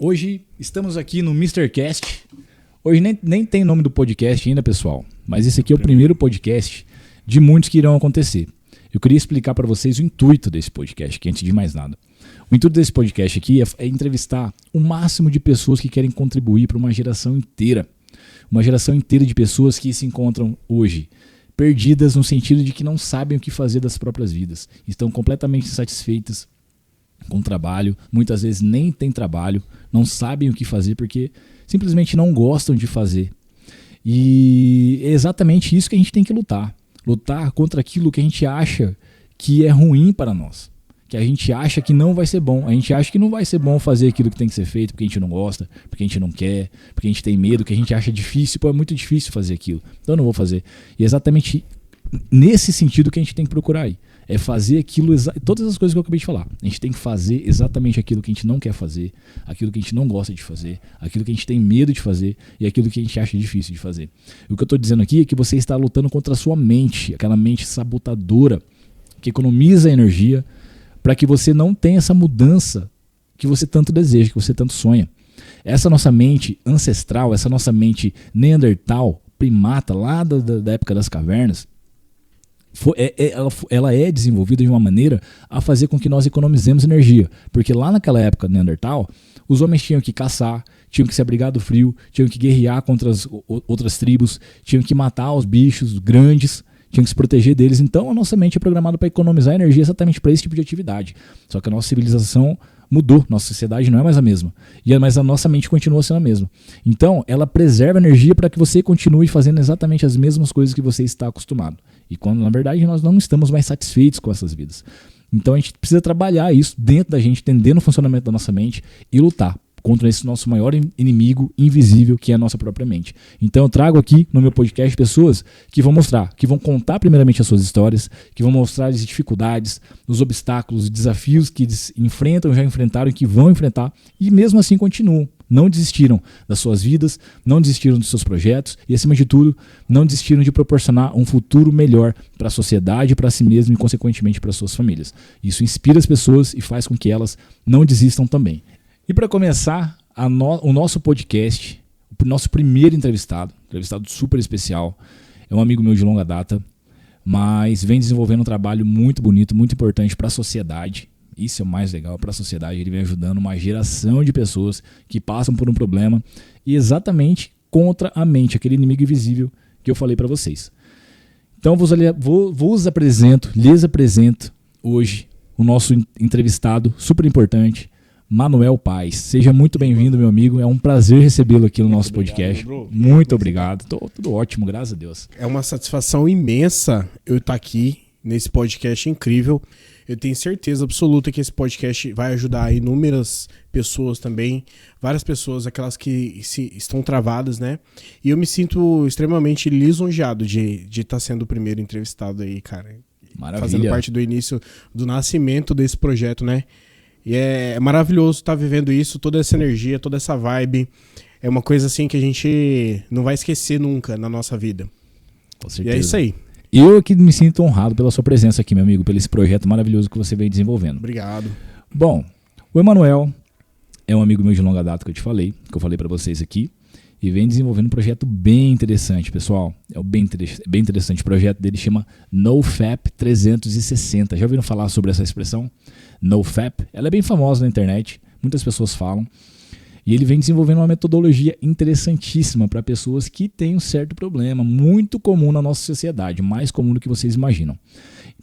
Hoje estamos aqui no MrCast. Hoje nem tem nome do podcast ainda, pessoal. Mas esse aqui é o primeiro podcast de muitos que irão acontecer. Eu queria explicar para vocês o intuito desse podcast, que antes de mais nada. O intuito desse podcast aqui é entrevistar o máximo de pessoas que querem contribuir para uma geração inteira. Uma geração inteira de pessoas que se encontram hoje perdidas no sentido de que não sabem o que fazer das próprias vidas. Estão completamente insatisfeitas com o trabalho, muitas vezes nem têm trabalho, não sabem o que fazer porque simplesmente não gostam de fazer. E é exatamente isso que a gente tem que lutar. Lutar contra aquilo que a gente acha que é ruim para nós. Que a gente acha que não vai ser bom. A gente acha que não vai ser bom fazer aquilo que tem que ser feito porque a gente não gosta, porque a gente não quer, porque a gente tem medo, que a gente acha difícil. Pô, é muito difícil fazer aquilo, então eu não vou fazer. E é exatamente nesse sentido que a gente tem que procurar aí. É fazer aquilo, todas as coisas que eu acabei de falar. A gente tem que fazer exatamente aquilo que a gente não quer fazer, aquilo que a gente não gosta de fazer, aquilo que a gente tem medo de fazer e aquilo que a gente acha difícil de fazer. E o que eu estou dizendo aqui é que você está lutando contra a sua mente, aquela mente sabotadora que economiza energia para que você não tenha essa mudança que você tanto deseja, que você tanto sonha. Essa nossa mente ancestral, essa nossa mente neandertal, primata, lá da época das cavernas, ela é desenvolvida de uma maneira a fazer com que nós economizemos energia. Porque lá naquela época neandertal, os homens tinham que caçar, tinham que se abrigar do frio, tinham que guerrear contra as outras tribos, tinham que matar os bichos grandes, tinham que se proteger deles. Então a nossa mente é programada para economizar energia exatamente para esse tipo de atividade. Só que a nossa civilização mudou, nossa sociedade não é mais a mesma. Mas a nossa mente continua sendo a mesma. Então ela preserva energia para que você continue fazendo exatamente as mesmas coisas que você está acostumado. E quando na verdade nós não estamos mais satisfeitos com essas vidas. Então a gente precisa trabalhar isso dentro da gente, entendendo o funcionamento da nossa mente e lutar contra esse nosso maior inimigo invisível, que é a nossa própria mente. Então eu trago aqui no meu podcast pessoas que vão mostrar, que vão contar primeiramente as suas histórias, que vão mostrar as dificuldades, os obstáculos, os desafios que eles enfrentam, já enfrentaram e que vão enfrentar, e mesmo assim continuam. Não desistiram das suas vidas, não desistiram dos seus projetos e, acima de tudo, não desistiram de proporcionar um futuro melhor para a sociedade, para si mesmo e, consequentemente, para suas famílias. Isso inspira as pessoas e faz com que elas não desistam também. E para começar o nosso podcast, o nosso primeiro entrevistado super especial, é um amigo meu de longa data, mas vem desenvolvendo um trabalho muito bonito, muito importante para a sociedade. Isso é o mais legal para a sociedade. Ele vem ajudando uma geração de pessoas que passam por um problema e exatamente contra a mente, aquele inimigo invisível que eu falei para vocês. Então lhes apresento hoje o nosso entrevistado super importante, Manuel Paes. Seja muito bem-vindo, meu amigo. É um prazer recebê-lo aqui no nosso podcast. Muito obrigado. Tudo ótimo, graças a Deus. É uma satisfação imensa eu estar aqui nesse podcast incrível. Eu tenho certeza absoluta que esse podcast vai ajudar inúmeras pessoas também, várias pessoas, aquelas que estão travadas, né? E eu me sinto extremamente lisonjeado de estar sendo o primeiro entrevistado aí, cara. Maravilha. Fazendo parte do início, do nascimento desse projeto, né? E é maravilhoso estar vivendo isso, toda essa energia, toda essa vibe. É uma coisa assim que a gente não vai esquecer nunca na nossa vida. Com certeza. E é isso aí. Eu que me sinto honrado pela sua presença aqui, meu amigo, pelo esse projeto maravilhoso que você vem desenvolvendo. Obrigado. Bom, o Emanuel é um amigo meu de longa data que eu falei para vocês aqui, e vem desenvolvendo um projeto bem interessante, pessoal. É bem interessante. O projeto dele chama NoFap 360. Já ouviram falar sobre essa expressão? NoFap. Ela é bem famosa na internet, muitas pessoas falam. E ele vem desenvolvendo uma metodologia interessantíssima para pessoas que têm um certo problema, muito comum na nossa sociedade, mais comum do que vocês imaginam.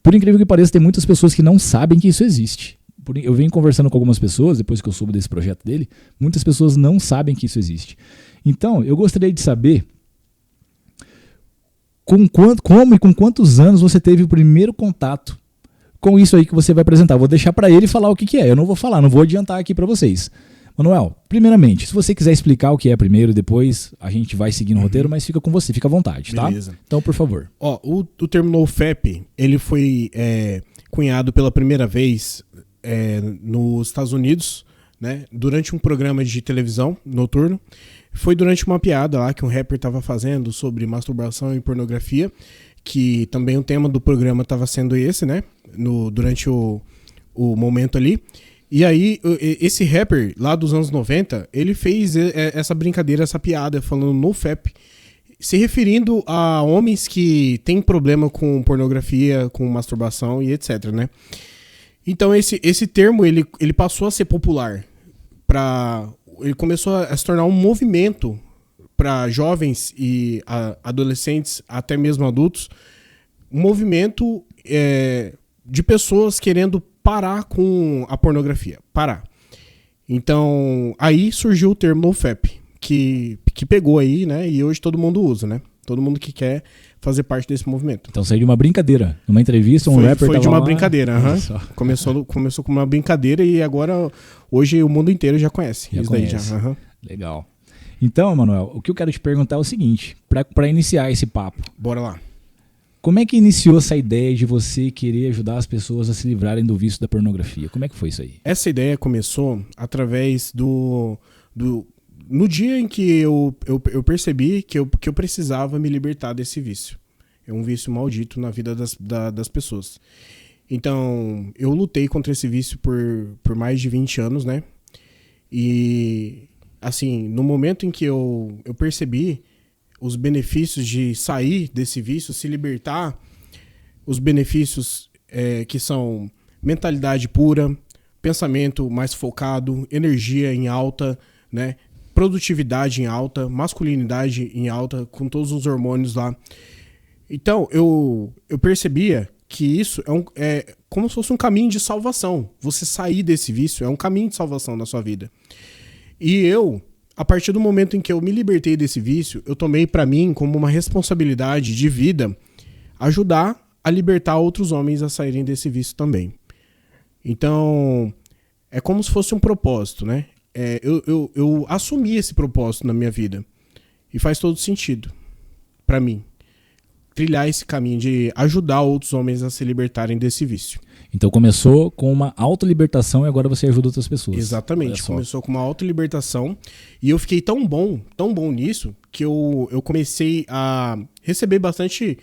Por incrível que pareça, tem muitas pessoas que não sabem que isso existe. Eu venho conversando com algumas pessoas, depois que eu soube desse projeto dele, muitas pessoas não sabem que isso existe. Então, eu gostaria de saber como e com quantos anos você teve o primeiro contato com isso aí que você vai apresentar. Vou deixar para ele falar o que é. Eu não vou falar, não vou adiantar aqui para vocês. Manuel, primeiramente, se você quiser explicar o que é primeiro, depois a gente vai seguir no roteiro, mas fica com você, fica à vontade, tá? Beleza. Então, por favor. O termo NoFap, ele foi cunhado pela primeira vez nos Estados Unidos, né, durante um programa de televisão noturno. Foi durante uma piada lá que um rapper estava fazendo sobre masturbação e pornografia, que também o tema do programa estava sendo esse, né, durante o momento ali. E aí, esse rapper lá dos anos 90, ele fez essa brincadeira, essa piada, falando NoFap, se referindo a homens que têm problema com pornografia, com masturbação e etc, né? Então, esse termo, ele passou a ser popular. Ele começou a se tornar um movimento para jovens e adolescentes, até mesmo adultos, um movimento de pessoas querendo parar com a pornografia. Parar. Então, aí surgiu o termo NoFap, que pegou aí, né? E hoje todo mundo usa, né? Todo mundo que quer fazer parte desse movimento. Então saiu de uma brincadeira. Numa entrevista, rapper foi de uma lá, brincadeira. Começou com uma brincadeira e agora, hoje, o mundo inteiro já conhece. Já isso conhece. Daí já. Legal. Então, Emanuel, o que eu quero te perguntar é o seguinte, para iniciar esse papo. Bora lá. Como é que iniciou essa ideia de você querer ajudar as pessoas a se livrarem do vício da pornografia? Como é que foi isso aí? Essa ideia começou através no dia em que eu percebi que eu precisava me libertar desse vício. É um vício maldito na vida das pessoas. Então, eu lutei contra esse vício por mais de 20 anos, né? E, assim, no momento em que eu percebi os benefícios de sair desse vício, se libertar, os benefícios que são mentalidade pura, pensamento mais focado, energia em alta, né? Produtividade em alta, masculinidade em alta, com todos os hormônios lá. Então, eu percebia que isso é como se fosse um caminho de salvação. Você sair desse vício é um caminho de salvação na sua vida. E a partir do momento em que eu me libertei desse vício, eu tomei para mim como uma responsabilidade de vida ajudar a libertar outros homens a saírem desse vício também. Então, é como se fosse um propósito, né? Eu assumi esse propósito na minha vida. E faz todo sentido para mim trilhar esse caminho de ajudar outros homens a se libertarem desse vício. Então começou com uma autolibertação e agora você ajuda outras pessoas. Exatamente, começou com uma autolibertação e eu fiquei tão bom nisso, que eu comecei a receber bastante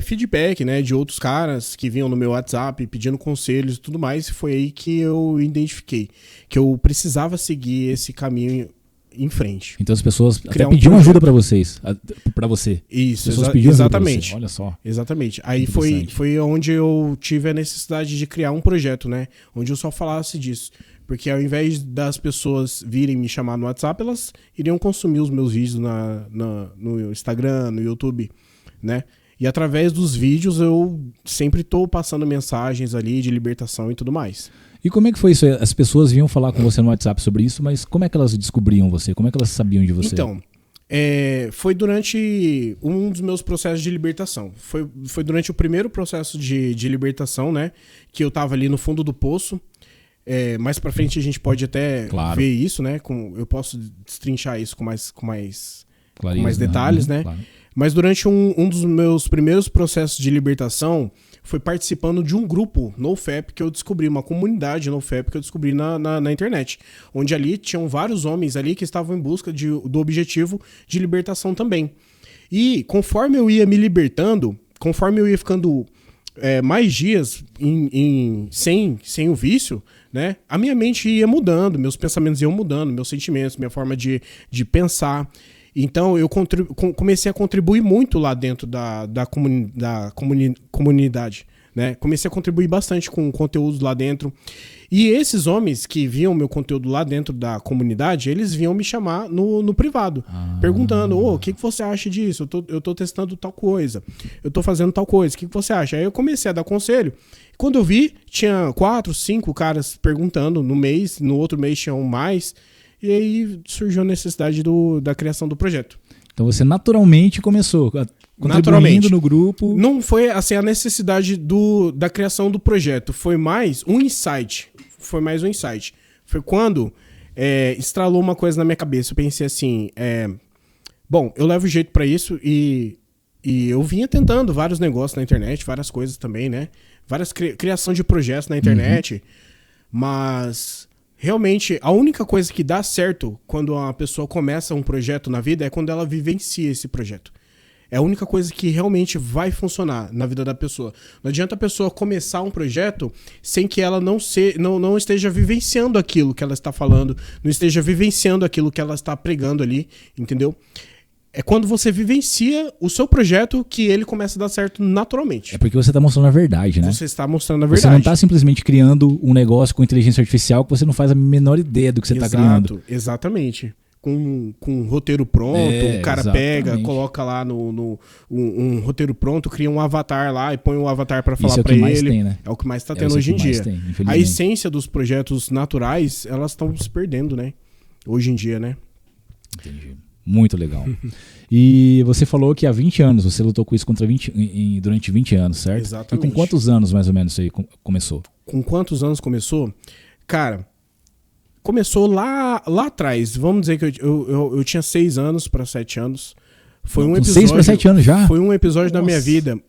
feedback, né, de outros caras que vinham no meu WhatsApp pedindo conselhos e tudo mais, e foi aí que eu identifiquei que eu precisava seguir esse caminho em frente. Então as pessoas até pediam ajuda para vocês, para você. Isso, as pessoas pediam exatamente. Ajuda pra você. Olha só. Exatamente. Aí foi onde eu tive a necessidade de criar um projeto, né? Onde eu só falasse disso. Porque ao invés das pessoas virem me chamar no WhatsApp, elas iriam consumir os meus vídeos no Instagram, no YouTube, né? E através dos vídeos eu sempre tô passando mensagens ali de libertação e tudo mais. E como é que foi isso? As pessoas vinham falar com você no WhatsApp sobre isso, mas como é que elas descobriam você? Como é que elas sabiam de você? Então, foi durante um dos meus processos de libertação. Foi durante o primeiro processo de libertação, né? Que eu tava ali no fundo do poço. Mais pra frente a gente pode até ver isso, né? Eu posso destrinchar isso com mais detalhes, né? Claro. Mas durante um dos meus primeiros processos de libertação, foi participando de um grupo NoFap que eu descobri, uma comunidade NoFap que eu descobri na internet. Onde ali tinham vários homens ali que estavam em busca do objetivo de libertação também. E conforme eu ia me libertando, conforme eu ia ficando mais dias sem o vício, né, a minha mente ia mudando, meus pensamentos iam mudando, meus sentimentos, minha forma de pensar. Então eu comecei a contribuir muito lá dentro da comunidade, né? Comecei a contribuir bastante com conteúdo lá dentro. E esses homens que viam meu conteúdo lá dentro da comunidade, eles vinham me chamar no privado, perguntando, o que você acha disso? Eu tô testando tal coisa, eu tô fazendo tal coisa, o que você acha? Aí eu comecei a dar conselho. Quando eu vi, tinha 4, 5 caras perguntando no mês, no outro mês tinham mais. E aí surgiu a necessidade da criação do projeto. Então você naturalmente começou contribuindo no grupo. Não foi assim a necessidade da criação do projeto, foi mais um insight. Foi quando estralou uma coisa na minha cabeça. Eu pensei assim, bom, eu levo jeito pra isso e eu vinha tentando vários negócios na internet, várias coisas também, né? Várias criação de projetos na internet, mas realmente, a única coisa que dá certo quando uma pessoa começa um projeto na vida é quando ela vivencia esse projeto. É a única coisa que realmente vai funcionar na vida da pessoa. Não adianta a pessoa começar um projeto sem que ela não esteja vivenciando aquilo que ela está falando, não esteja vivenciando aquilo que ela está pregando ali, entendeu? É quando você vivencia o seu projeto que ele começa a dar certo naturalmente. É porque você está mostrando a verdade, né? Você está mostrando a verdade. Você não está simplesmente criando um negócio com inteligência artificial que você não faz a menor ideia do que você está criando. Exatamente. Com um roteiro pronto, o cara pega, coloca lá um roteiro pronto, cria um avatar lá e põe um avatar para falar para ele. Tem, né? É o que mais está tendo hoje em dia. A essência dos projetos naturais, elas estão se perdendo, né? Hoje em dia, né? Entendi. Muito legal. E você falou que há 20 anos, você lutou com isso durante 20 anos, certo? Exatamente. E com quantos anos, mais ou menos, você começou? Com quantos anos começou? Cara, começou lá atrás. Vamos dizer que eu tinha 6 anos para 7 anos. Foi um episódio, 6 para 7 anos já? Foi um episódio da minha vida,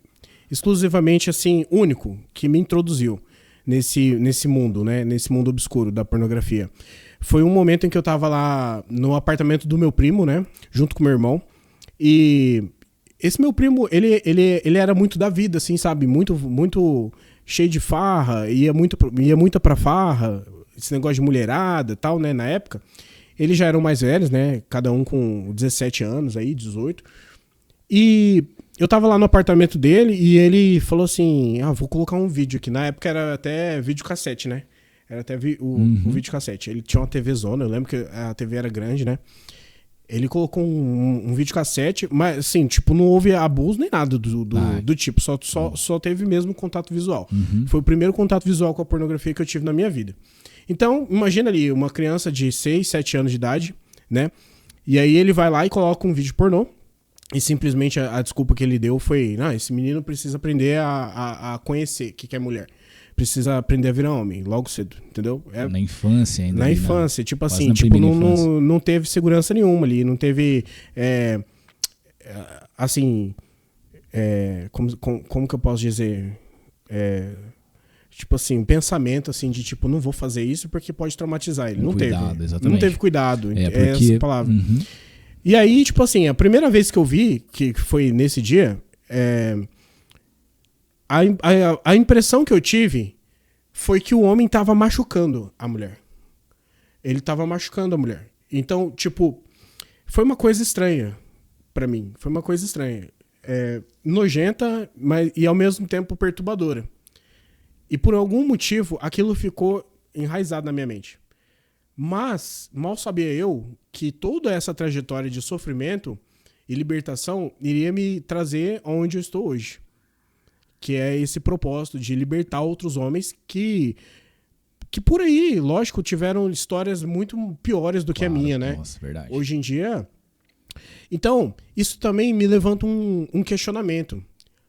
exclusivamente assim, único, que me introduziu nesse mundo, né? Nesse mundo obscuro da pornografia. Foi um momento em que eu tava lá no apartamento do meu primo, né? Junto com meu irmão. E esse meu primo, ele era muito da vida, assim, sabe? Muito, muito cheio de farra, ia muito pra farra, esse negócio de mulherada e tal, né? Na época. Eles já eram mais velhos, né? Cada um com 17 anos aí, 18. E eu tava lá no apartamento dele e ele falou assim, vou colocar um vídeo aqui. Na época era até videocassete, né? Era até o videocassete. Ele tinha uma TV zona, eu lembro que a TV era grande, né? Ele colocou um videocassete, mas assim, tipo, não houve abuso nem nada do tipo, só teve mesmo contato visual. Foi o primeiro contato visual com a pornografia que eu tive na minha vida. Então, imagina ali, uma criança de 6, 7 anos de idade, né? E aí ele vai lá e coloca um vídeo pornô, e simplesmente a desculpa que ele deu foi, esse menino precisa aprender a conhecer o que é mulher. Precisa aprender a virar homem, logo cedo, entendeu? Na infância ainda. Na infância, tipo assim, tipo, não teve segurança nenhuma ali, não teve, assim, como que eu posso dizer? Tipo assim, pensamento assim de tipo, não vou fazer isso porque pode traumatizar ele. Não teve. Exatamente. Não teve cuidado, porque... essa palavra. E aí, tipo assim, a primeira vez que eu vi, que foi nesse dia, a impressão que eu tive foi que o homem tava machucando a mulher. Ele tava machucando a mulher. Então, tipo, foi uma coisa estranha pra mim. Foi uma coisa estranha. Nojenta, e ao mesmo tempo perturbadora. E por algum motivo, aquilo ficou enraizado na minha mente. Mas, mal sabia eu que toda essa trajetória de sofrimento e libertação iria me trazer onde eu estou hoje. Que é esse propósito de libertar outros homens que por aí, lógico, tiveram histórias muito piores do que a minha, né? Nossa, verdade. Hoje em dia... Então, isso também me levanta um questionamento.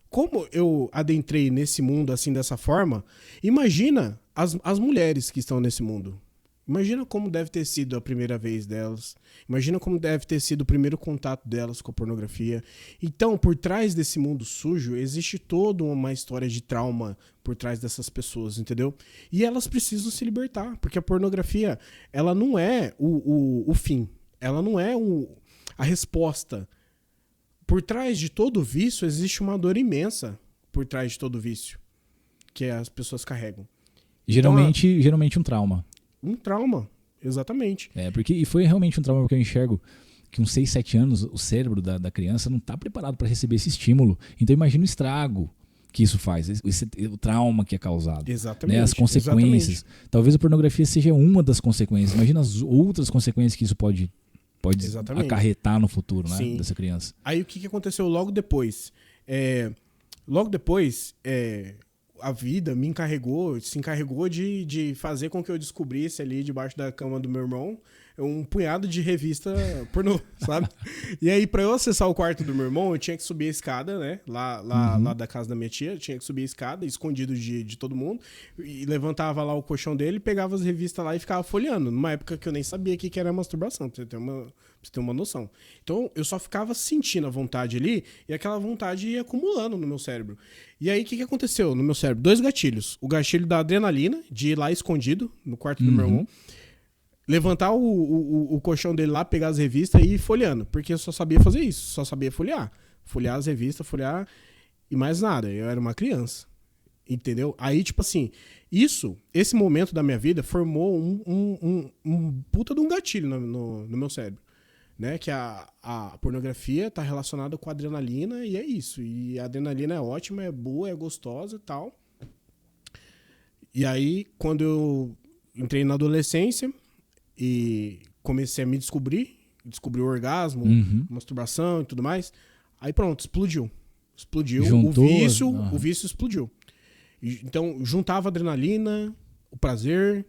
Como eu adentrei nesse mundo assim, dessa forma, imagina as mulheres que estão nesse mundo. Imagina como deve ter sido a primeira vez delas. Imagina como deve ter sido o primeiro contato delas com a pornografia. Então, por trás desse mundo sujo, existe toda uma história de trauma por trás dessas pessoas, entendeu? E elas precisam se libertar, porque a pornografia, ela não é o fim. Ela não é a resposta. Por trás de todo vício, existe uma dor imensa por trás de todo vício que as pessoas carregam. Geralmente um trauma. Um trauma, exatamente. E foi realmente um trauma, porque eu enxergo que uns 6, 7 anos, o cérebro da criança não está preparado para receber esse estímulo. Então imagina o estrago que isso faz, o trauma que é causado. Exatamente. Né? As consequências. Exatamente. Talvez a pornografia seja uma das consequências. Imagina as outras consequências que isso pode acarretar no futuro, né, dessa criança. Aí o que aconteceu logo depois? A vida se encarregou de fazer com que eu descobrisse ali debaixo da cama do meu irmão um punhado de revista pornô, sabe? E aí, pra eu acessar o quarto do meu irmão, eu tinha que subir a escada, né? Lá da casa da minha tia, eu tinha que subir a escada, escondido de todo mundo, e levantava lá o colchão dele, pegava as revistas lá e ficava folheando, numa época que eu nem sabia o que era masturbação, pra você ter uma noção. Então, eu só ficava sentindo a vontade ali, e aquela vontade ia acumulando no meu cérebro. E aí, o que aconteceu no meu cérebro? 2 gatilhos. O gatilho da adrenalina, de ir lá escondido, no quarto do meu irmão, levantar o colchão dele lá, pegar as revistas e ir folheando, porque eu só sabia fazer isso, só sabia folhear. folhear as revistas, folhear e mais nada. Eu era uma criança. Entendeu? Aí, tipo assim, esse momento da minha vida formou um puta de um gatilho no meu cérebro. Né? Que a pornografia tá relacionada com a adrenalina e é isso. E a adrenalina é ótima, é boa, é gostosa e tal. E aí, quando eu entrei na adolescência e comecei a me descobri o orgasmo, masturbação e tudo mais, aí pronto, explodiu. Juntou, o vício explodiu. Então, juntava a adrenalina, o prazer,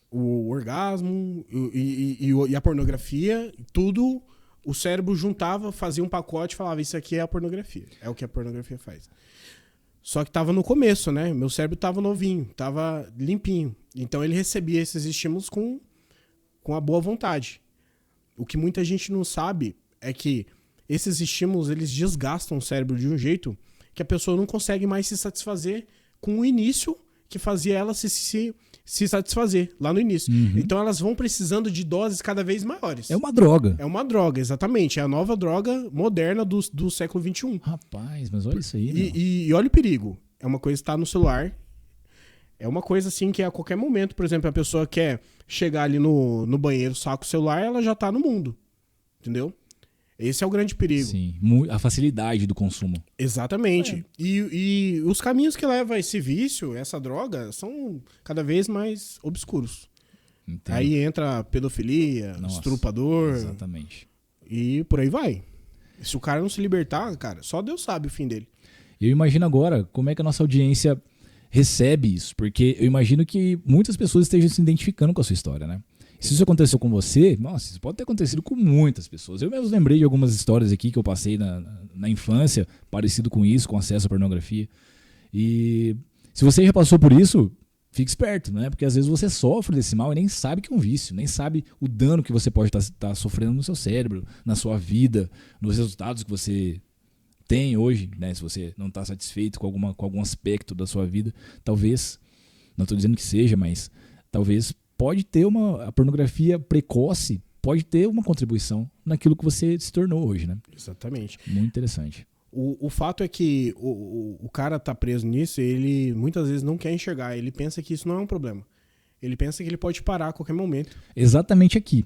o orgasmo e a pornografia, tudo, o cérebro juntava, fazia um pacote e falava, isso aqui é a pornografia, é o que a pornografia faz. Só que tava no começo, né? Meu cérebro tava novinho, tava limpinho. Então ele recebia esses estímulos com a boa vontade. O que muita gente não sabe é que esses estímulos, eles desgastam o cérebro de um jeito que a pessoa não consegue mais se satisfazer com o início que fazia ela se satisfazer lá no início. Então elas vão precisando de doses cada vez maiores. É uma droga. É uma droga, exatamente. É a nova droga moderna do século XXI. Rapaz, mas olha isso aí. E olha o perigo. É uma coisa que está no celular. É uma coisa assim que a qualquer momento, por exemplo, a pessoa quer chegar ali no banheiro, saca o celular, ela já tá no mundo. Entendeu? Esse é o grande perigo. Sim, a facilidade do consumo. Exatamente. E os caminhos que levam a esse vício, essa droga, são cada vez mais obscuros. Entendo. Aí entra pedofilia, estrupador. Exatamente. E por aí vai. Se o cara não se libertar, cara, só Deus sabe o fim dele. Eu imagino agora como é que a nossa audiência recebe isso. Porque eu imagino que muitas pessoas estejam se identificando com a sua história, né? Se isso aconteceu com você, nossa, isso pode ter acontecido com muitas pessoas. Eu mesmo lembrei de algumas histórias aqui que eu passei na infância, parecido com isso, com acesso à pornografia. E se você já passou por isso, fique esperto, né? Porque às vezes você sofre desse mal e nem sabe que é um vício, nem sabe o dano que você pode estar sofrendo no seu cérebro, na sua vida, nos resultados que você tem hoje, né? Se você não está satisfeito com algum aspecto da sua vida, talvez, não estou dizendo que seja, mas talvez pode ter a pornografia precoce, pode ter uma contribuição naquilo que você se tornou hoje, né? Exatamente. Muito interessante. O fato é que o cara tá preso nisso, ele muitas vezes não quer enxergar, ele pensa que isso não é um problema. Ele pensa que ele pode parar a qualquer momento. Exatamente aqui.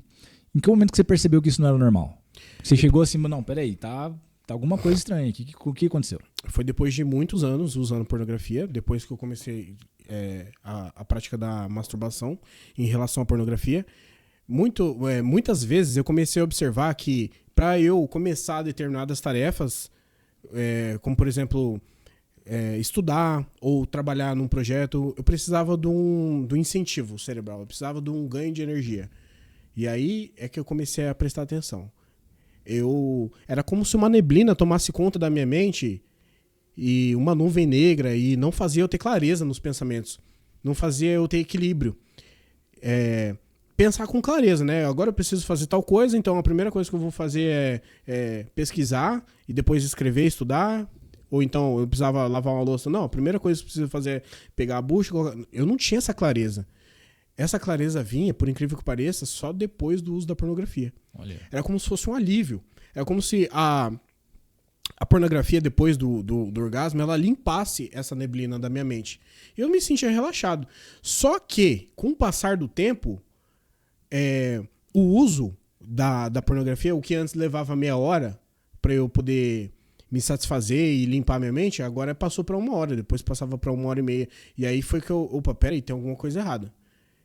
Em que momento que você percebeu que isso não era normal? Você chegou assim, não, peraí, tá alguma coisa estranha aqui. O que aconteceu? Foi depois de muitos anos usando pornografia, depois que eu comecei a prática da masturbação em relação à pornografia. Muitas vezes eu comecei a observar que para eu começar determinadas tarefas, como por exemplo estudar ou trabalhar num projeto, eu precisava do incentivo cerebral, eu precisava de um ganho de energia. E aí é que eu comecei a prestar atenção. Era como se uma neblina tomasse conta da minha mente e uma nuvem negra, e não fazia eu ter clareza nos pensamentos, não fazia eu ter equilíbrio. Pensar com clareza, né? Agora eu preciso fazer tal coisa, então a primeira coisa que eu vou fazer é pesquisar e depois escrever, estudar. Ou então eu precisava lavar uma louça. Não, a primeira coisa que eu preciso fazer é pegar a bucha. Eu não tinha essa clareza. Essa clareza vinha, por incrível que pareça, só depois do uso da pornografia. Olha. Era como se fosse um alívio. Era como se a pornografia, depois do orgasmo, ela limpasse essa neblina da minha mente. Eu me sentia relaxado. Só que, com o passar do tempo, o uso da pornografia, o que antes levava meia hora para eu poder me satisfazer e limpar minha mente, agora passou para 1 hora, depois passava para 1h30. E aí foi que peraí, tem alguma coisa errada.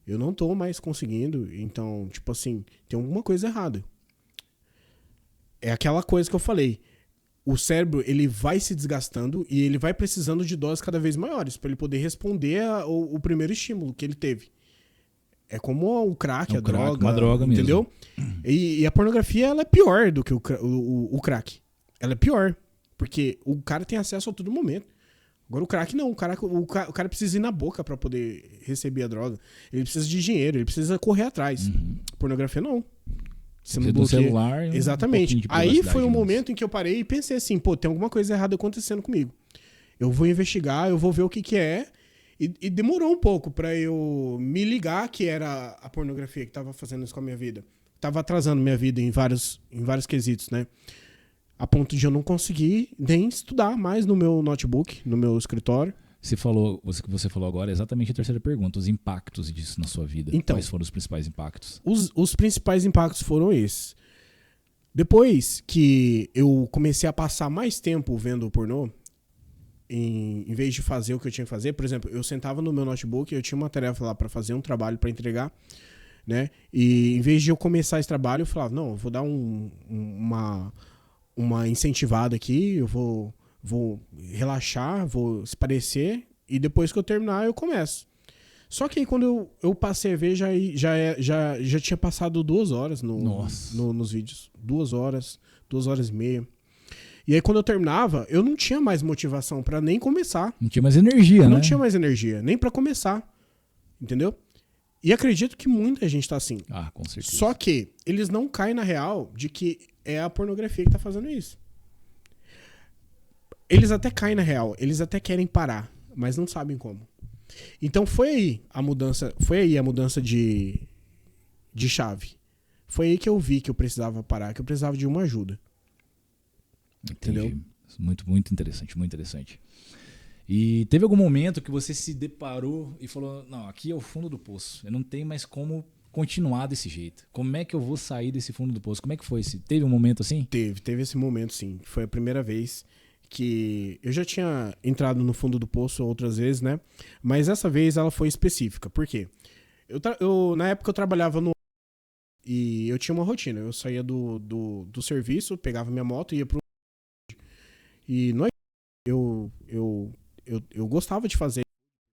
Eu não tô mais conseguindo, então, tipo assim, tem alguma coisa errada. É aquela coisa que eu falei. O cérebro, ele vai se desgastando e ele vai precisando de doses cada vez maiores para ele poder responder ao primeiro estímulo que ele teve. É como o crack, a droga. Uma droga entendeu? Mesmo. E a pornografia, ela é pior do que o crack. Ela é pior, porque o cara tem acesso a todo momento. Agora o crack não, o cara precisa ir na boca para poder receber a droga. Ele precisa de dinheiro, ele precisa correr atrás. Pornografia não. Você não bloqueia. Celular, exatamente. Aí foi um momento em que eu parei e pensei assim, tem alguma coisa errada acontecendo comigo. Eu vou investigar, eu vou ver o que é. E demorou um pouco para eu me ligar que era a pornografia que estava fazendo isso com a minha vida. Tava atrasando minha vida em vários quesitos, né? a ponto de eu não conseguir nem estudar mais no meu notebook, no meu escritório. Você falou, você falou agora exatamente a terceira pergunta, os impactos disso na sua vida. Então, quais foram os principais impactos? Os principais impactos foram esses. Depois que eu comecei a passar mais tempo vendo pornô, em vez de fazer o que eu tinha que fazer, por exemplo, eu sentava no meu notebook, eu tinha uma tarefa lá para fazer, um trabalho para entregar, né? E em vez de eu começar esse trabalho, eu falava, não, eu vou dar uma incentivada aqui, eu vou relaxar, vou esparecer, e depois que eu terminar, eu começo. Só que aí quando eu passei a ver, já tinha passado 2 horas nos vídeos. 2 horas, 2 horas e meia. E aí quando eu terminava, eu não tinha mais motivação pra nem começar. Não tinha mais energia, né? Não tinha mais energia, nem pra começar. Entendeu? E acredito que muita gente tá assim. Ah, com certeza. Só que eles não caem na real de que é a pornografia que tá fazendo isso. Eles até caem na real, eles até querem parar, mas não sabem como. Então foi aí a mudança de chave. Foi aí que eu vi que eu precisava parar, que eu precisava de uma ajuda. Entendi. Entendeu? Muito, muito interessante, muito interessante. E teve algum momento que você se deparou e falou, não, aqui é o fundo do poço, eu não tenho mais como continuar desse jeito. Como é que eu vou sair desse fundo do poço? Como é que foi? Teve um momento assim? Teve esse momento, sim. Foi a primeira vez que eu já tinha entrado no fundo do poço outras vezes, né? Mas essa vez ela foi específica. Por quê? Na época eu trabalhava no... E eu tinha uma rotina. Eu saía do serviço, pegava minha moto e ia pro... E nós... Eu gostava de fazer,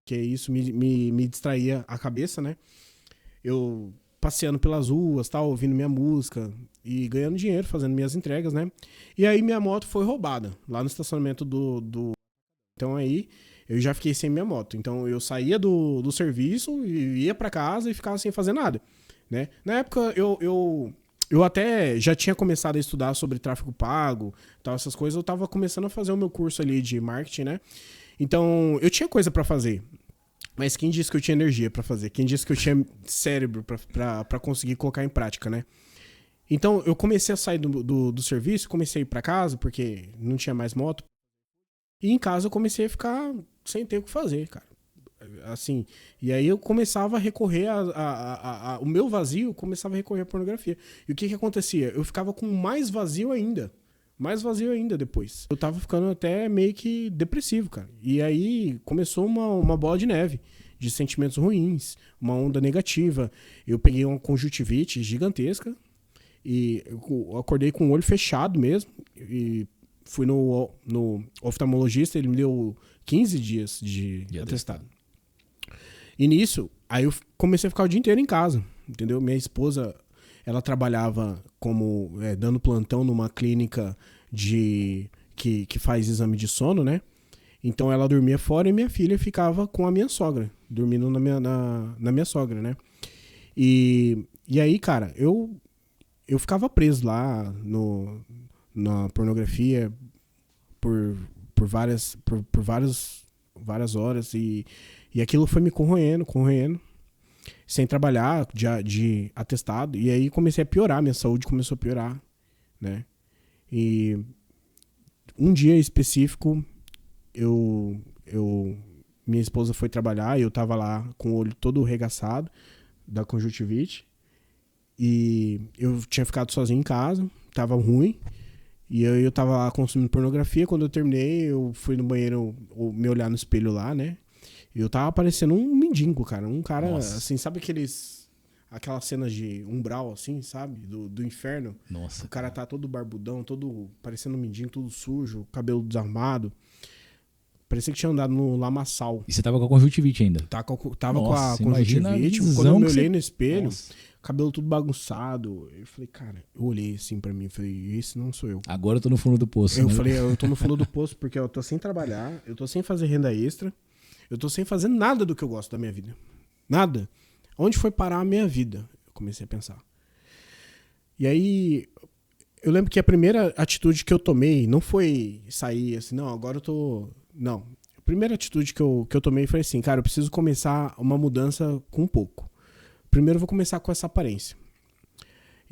porque isso me distraía a cabeça, né? Eu passeando pelas ruas, tal, ouvindo minha música e ganhando dinheiro, fazendo minhas entregas, né? E aí minha moto foi roubada lá no estacionamento do... Então aí eu já fiquei sem minha moto. Então eu saía do serviço e ia pra casa e ficava sem fazer nada, né? Na época eu até já tinha começado a estudar sobre tráfego pago, tal, essas coisas. Eu tava começando a fazer o meu curso ali de marketing, né? Então eu tinha coisa pra fazer. Mas quem disse que eu tinha energia pra fazer? Quem disse que eu tinha cérebro pra conseguir colocar em prática, né? Então eu comecei a sair do serviço, comecei a ir pra casa, porque não tinha mais moto. E em casa eu comecei a ficar sem ter o que fazer, cara. Assim, e aí eu começava a recorrer o meu vazio começava a recorrer à pornografia. E o que acontecia? Eu ficava com mais vazio ainda depois. Eu tava ficando até meio que depressivo, cara. E aí começou uma bola de neve de sentimentos ruins, uma onda negativa. Eu peguei uma conjuntivite gigantesca e eu acordei com o olho fechado mesmo e fui no oftalmologista, ele me deu 15 dias de atestado. E nisso, aí eu comecei a ficar o dia inteiro em casa, entendeu? Minha esposa, ela trabalhava como dando plantão numa clínica que faz exame de sono, né? Então ela dormia fora e minha filha ficava com a minha sogra, dormindo na minha sogra, né? E aí, cara, eu ficava preso lá na pornografia por várias horas e aquilo foi me corroendo, sem trabalhar, de atestado. E aí comecei a piorar, minha saúde começou a piorar, né? E um dia específico, minha esposa foi trabalhar e eu tava lá com o olho todo arregaçado da conjuntivite. E eu tinha ficado sozinho em casa, tava ruim. E eu tava lá consumindo pornografia. Quando eu terminei, eu fui no banheiro me olhar no espelho lá, né? E eu tava parecendo um mendigo, cara. Um cara, Nossa. Assim, sabe aquelas cenas de umbral, assim, sabe? Do inferno. Nossa. O cara tá todo barbudão, todo parecendo um mendigo, todo sujo, cabelo desarmado. Parecia que tinha andado no lamaçal. E você tava com a conjuntivite ainda? Tava Nossa, com a conjuntivite. Quando eu me olhei no espelho, Nossa. Cabelo tudo bagunçado. Eu falei, cara, eu olhei assim pra mim e falei, esse não sou eu. Agora eu tô no fundo do poço. Eu falei, eu tô no fundo do poço porque eu tô sem trabalhar, eu tô sem fazer renda extra, eu tô sem fazer nada do que eu gosto da minha vida. Nada. Onde foi parar a minha vida? Eu comecei a pensar. E aí, eu lembro que a primeira atitude que eu tomei não foi sair assim, não, agora eu tô... Não. A primeira atitude que eu tomei foi assim, cara, eu preciso começar uma mudança com um pouco. Primeiro eu vou começar com essa aparência.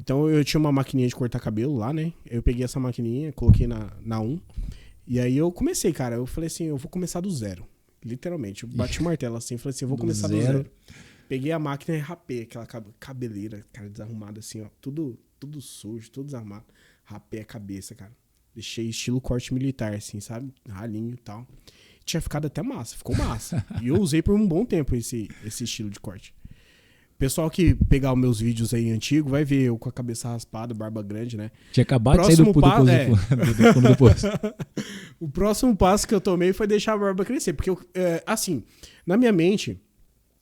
Então eu tinha uma maquininha de cortar cabelo lá, né? Eu peguei essa maquininha, coloquei na 1. E aí eu comecei, cara. Eu falei assim, eu vou começar do zero. Literalmente. Eu bati o martelo assim, falei assim, eu vou começar do zero. Peguei a máquina e rapei aquela cabeleira, cara, desarrumada assim, ó. Tudo sujo, tudo desarrumado. Rapei a cabeça, cara. Deixei estilo corte militar, assim, sabe? Ralinho e tal. Tinha ficado até massa, ficou massa. E eu usei por um bom tempo esse estilo de corte. Pessoal que pegar os meus vídeos aí antigos vai ver eu com a cabeça raspada, barba grande, né? Tinha acabado de sair do depois. O próximo passo que eu tomei foi deixar a barba crescer. Porque, assim, na minha mente,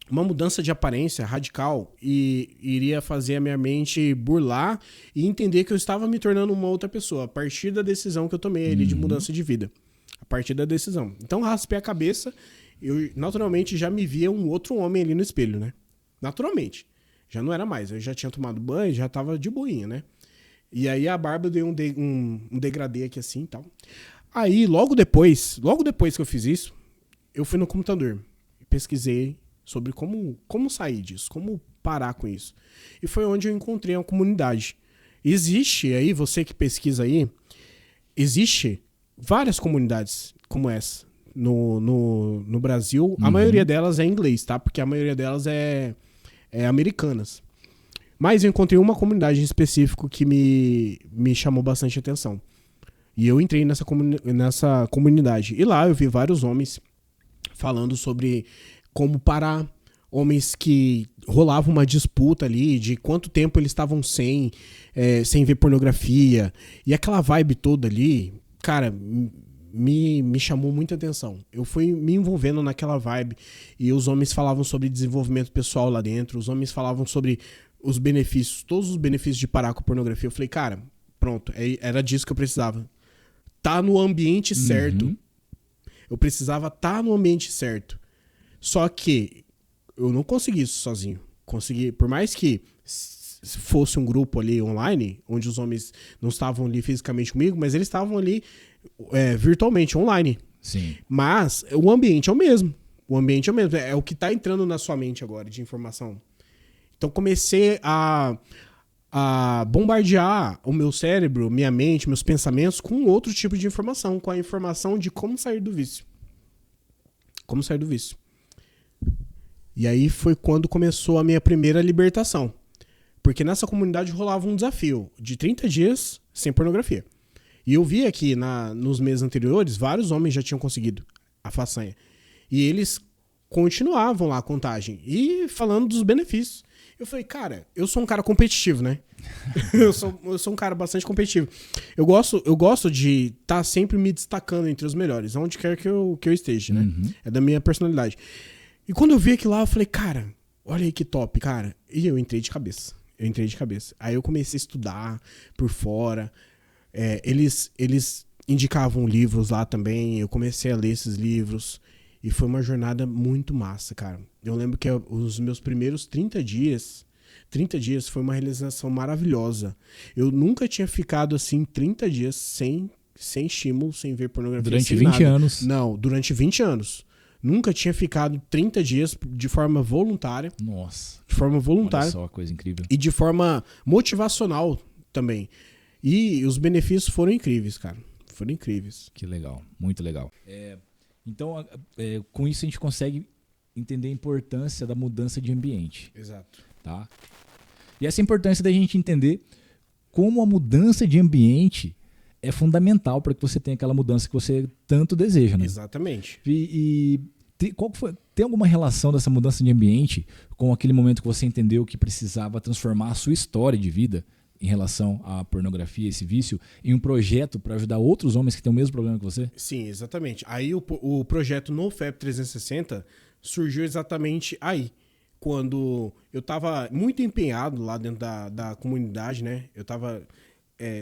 uma mudança de aparência radical iria fazer a minha mente burlar e entender que eu estava me tornando uma outra pessoa a partir da decisão que eu tomei ali de mudança de vida. A partir da decisão. Então, raspei a cabeça, eu naturalmente já me via um outro homem ali no espelho, né? Naturalmente. Já não era mais. Eu já tinha tomado banho, já tava de boinha, né? E aí a barba eu dei um degradê aqui assim e tal. Aí, logo depois que eu fiz isso, eu fui no computador e pesquisei sobre como sair disso, como parar com isso. E foi onde eu encontrei uma comunidade. Existe aí, você que pesquisa aí, existe várias comunidades como essa no Brasil. A maioria delas é em inglês, tá? Porque a maioria delas é americanas. Mas eu encontrei uma comunidade em específico que me chamou bastante atenção. E eu entrei nessa comunidade. E lá eu vi vários homens falando sobre como parar. Homens que rolavam uma disputa ali de quanto tempo eles estavam sem ver pornografia. E aquela vibe toda ali, cara, me chamou muita atenção. Eu fui me envolvendo naquela vibe. E os homens falavam sobre desenvolvimento pessoal lá dentro. Os homens falavam sobre os benefícios, todos os benefícios de parar com a pornografia. Eu falei, cara, pronto, era disso que eu precisava. Tá no ambiente certo. Eu precisava estar no ambiente certo. Só que eu não consegui isso sozinho. Consegui, por mais que fosse um grupo ali online, onde os homens não estavam ali fisicamente comigo, mas eles estavam ali virtualmente, online. Sim. Mas o ambiente é o mesmo. O ambiente é o mesmo. É o que tá entrando na sua mente agora de informação. Então comecei a bombardear o meu cérebro, minha mente, meus pensamentos com outro tipo de informação, com a informação de como sair do vício. Como sair do vício. E aí foi quando começou a minha primeira libertação. Porque nessa comunidade rolava um desafio de 30 dias sem pornografia. E eu vi aqui nos meses anteriores, vários homens já tinham conseguido a façanha. E eles continuavam lá a contagem e falando dos benefícios. Eu falei, cara, eu sou um cara competitivo, né? eu sou um cara bastante competitivo. Eu gosto de estar sempre me destacando entre os melhores, onde quer que eu esteja, né? É da minha personalidade. E quando eu vi aquilo lá, eu falei, cara, olha aí que top, cara. E eu entrei de cabeça. Aí eu comecei a estudar por fora. Eles indicavam livros lá também. Eu comecei a ler esses livros. E foi uma jornada muito massa, cara. Eu lembro que os meus primeiros 30 dias foi uma realização maravilhosa. Eu nunca tinha ficado assim 30 dias sem estímulo, sem ver pornografia. Durante 20 anos? Não, durante 20 anos. Nunca tinha ficado 30 dias de forma voluntária. Nossa. De forma voluntária. Olha só, coisa incrível. E de forma motivacional também. E os benefícios foram incríveis, cara. Foram incríveis. Que legal, muito legal. Então, com isso a gente consegue entender a importância da mudança de ambiente. Exato. Tá? E essa importância da gente entender como a mudança de ambiente é fundamental para que você tenha aquela mudança que você tanto deseja, né? Exatamente. Tem alguma relação dessa mudança de ambiente com aquele momento que você entendeu que precisava transformar a sua história de vida em relação à pornografia, esse vício, em um projeto para ajudar outros homens que têm o mesmo problema que você? Sim, exatamente. Aí o projeto NoFap 360 surgiu exatamente aí. Quando eu estava muito empenhado lá dentro da comunidade, né? Eu estava...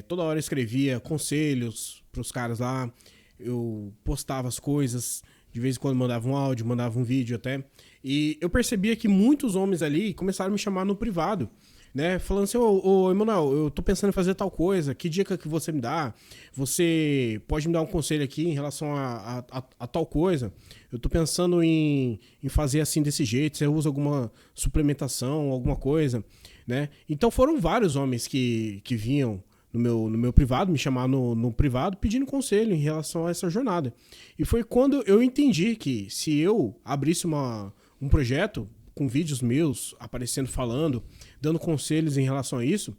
toda hora eu escrevia conselhos para os caras lá. Eu postava as coisas. De vez em quando mandava um áudio, mandava um vídeo até. E eu percebia que muitos homens ali começaram a me chamar no privado. né? Falando assim, ô Emanuel, eu tô pensando em fazer tal coisa, que dica que você me dá? Você pode me dar um conselho aqui em relação a tal coisa? Eu tô pensando em fazer assim desse jeito, você usa alguma suplementação, alguma coisa, né? Então foram vários homens que vinham no meu privado, me chamar no privado, pedindo conselho em relação a essa jornada. E foi quando eu entendi que se eu abrisse um projeto com vídeos meus, aparecendo, falando, dando conselhos em relação a isso,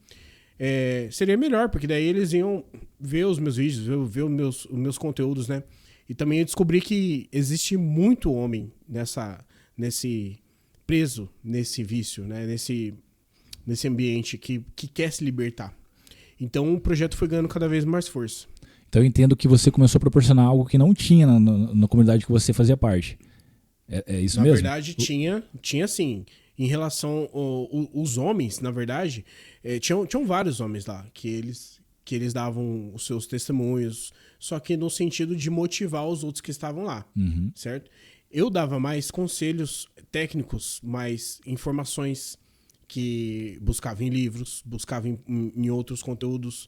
seria melhor, porque daí eles iam ver os meus vídeos, ver os meus conteúdos, né? E também eu descobri que existe muito homem preso nesse vício, né? Nesse ambiente que quer se libertar. Então o projeto foi ganhando cada vez mais força. Então eu entendo que você começou a proporcionar algo que não tinha na comunidade que você fazia parte. É isso mesmo? Na verdade, tinha sim. Em relação os homens, na verdade, tinham vários homens lá que eles davam os seus testemunhos, só que no sentido de motivar os outros que estavam lá, certo? Eu dava mais conselhos técnicos, mais informações que buscava em livros, buscava em outros conteúdos.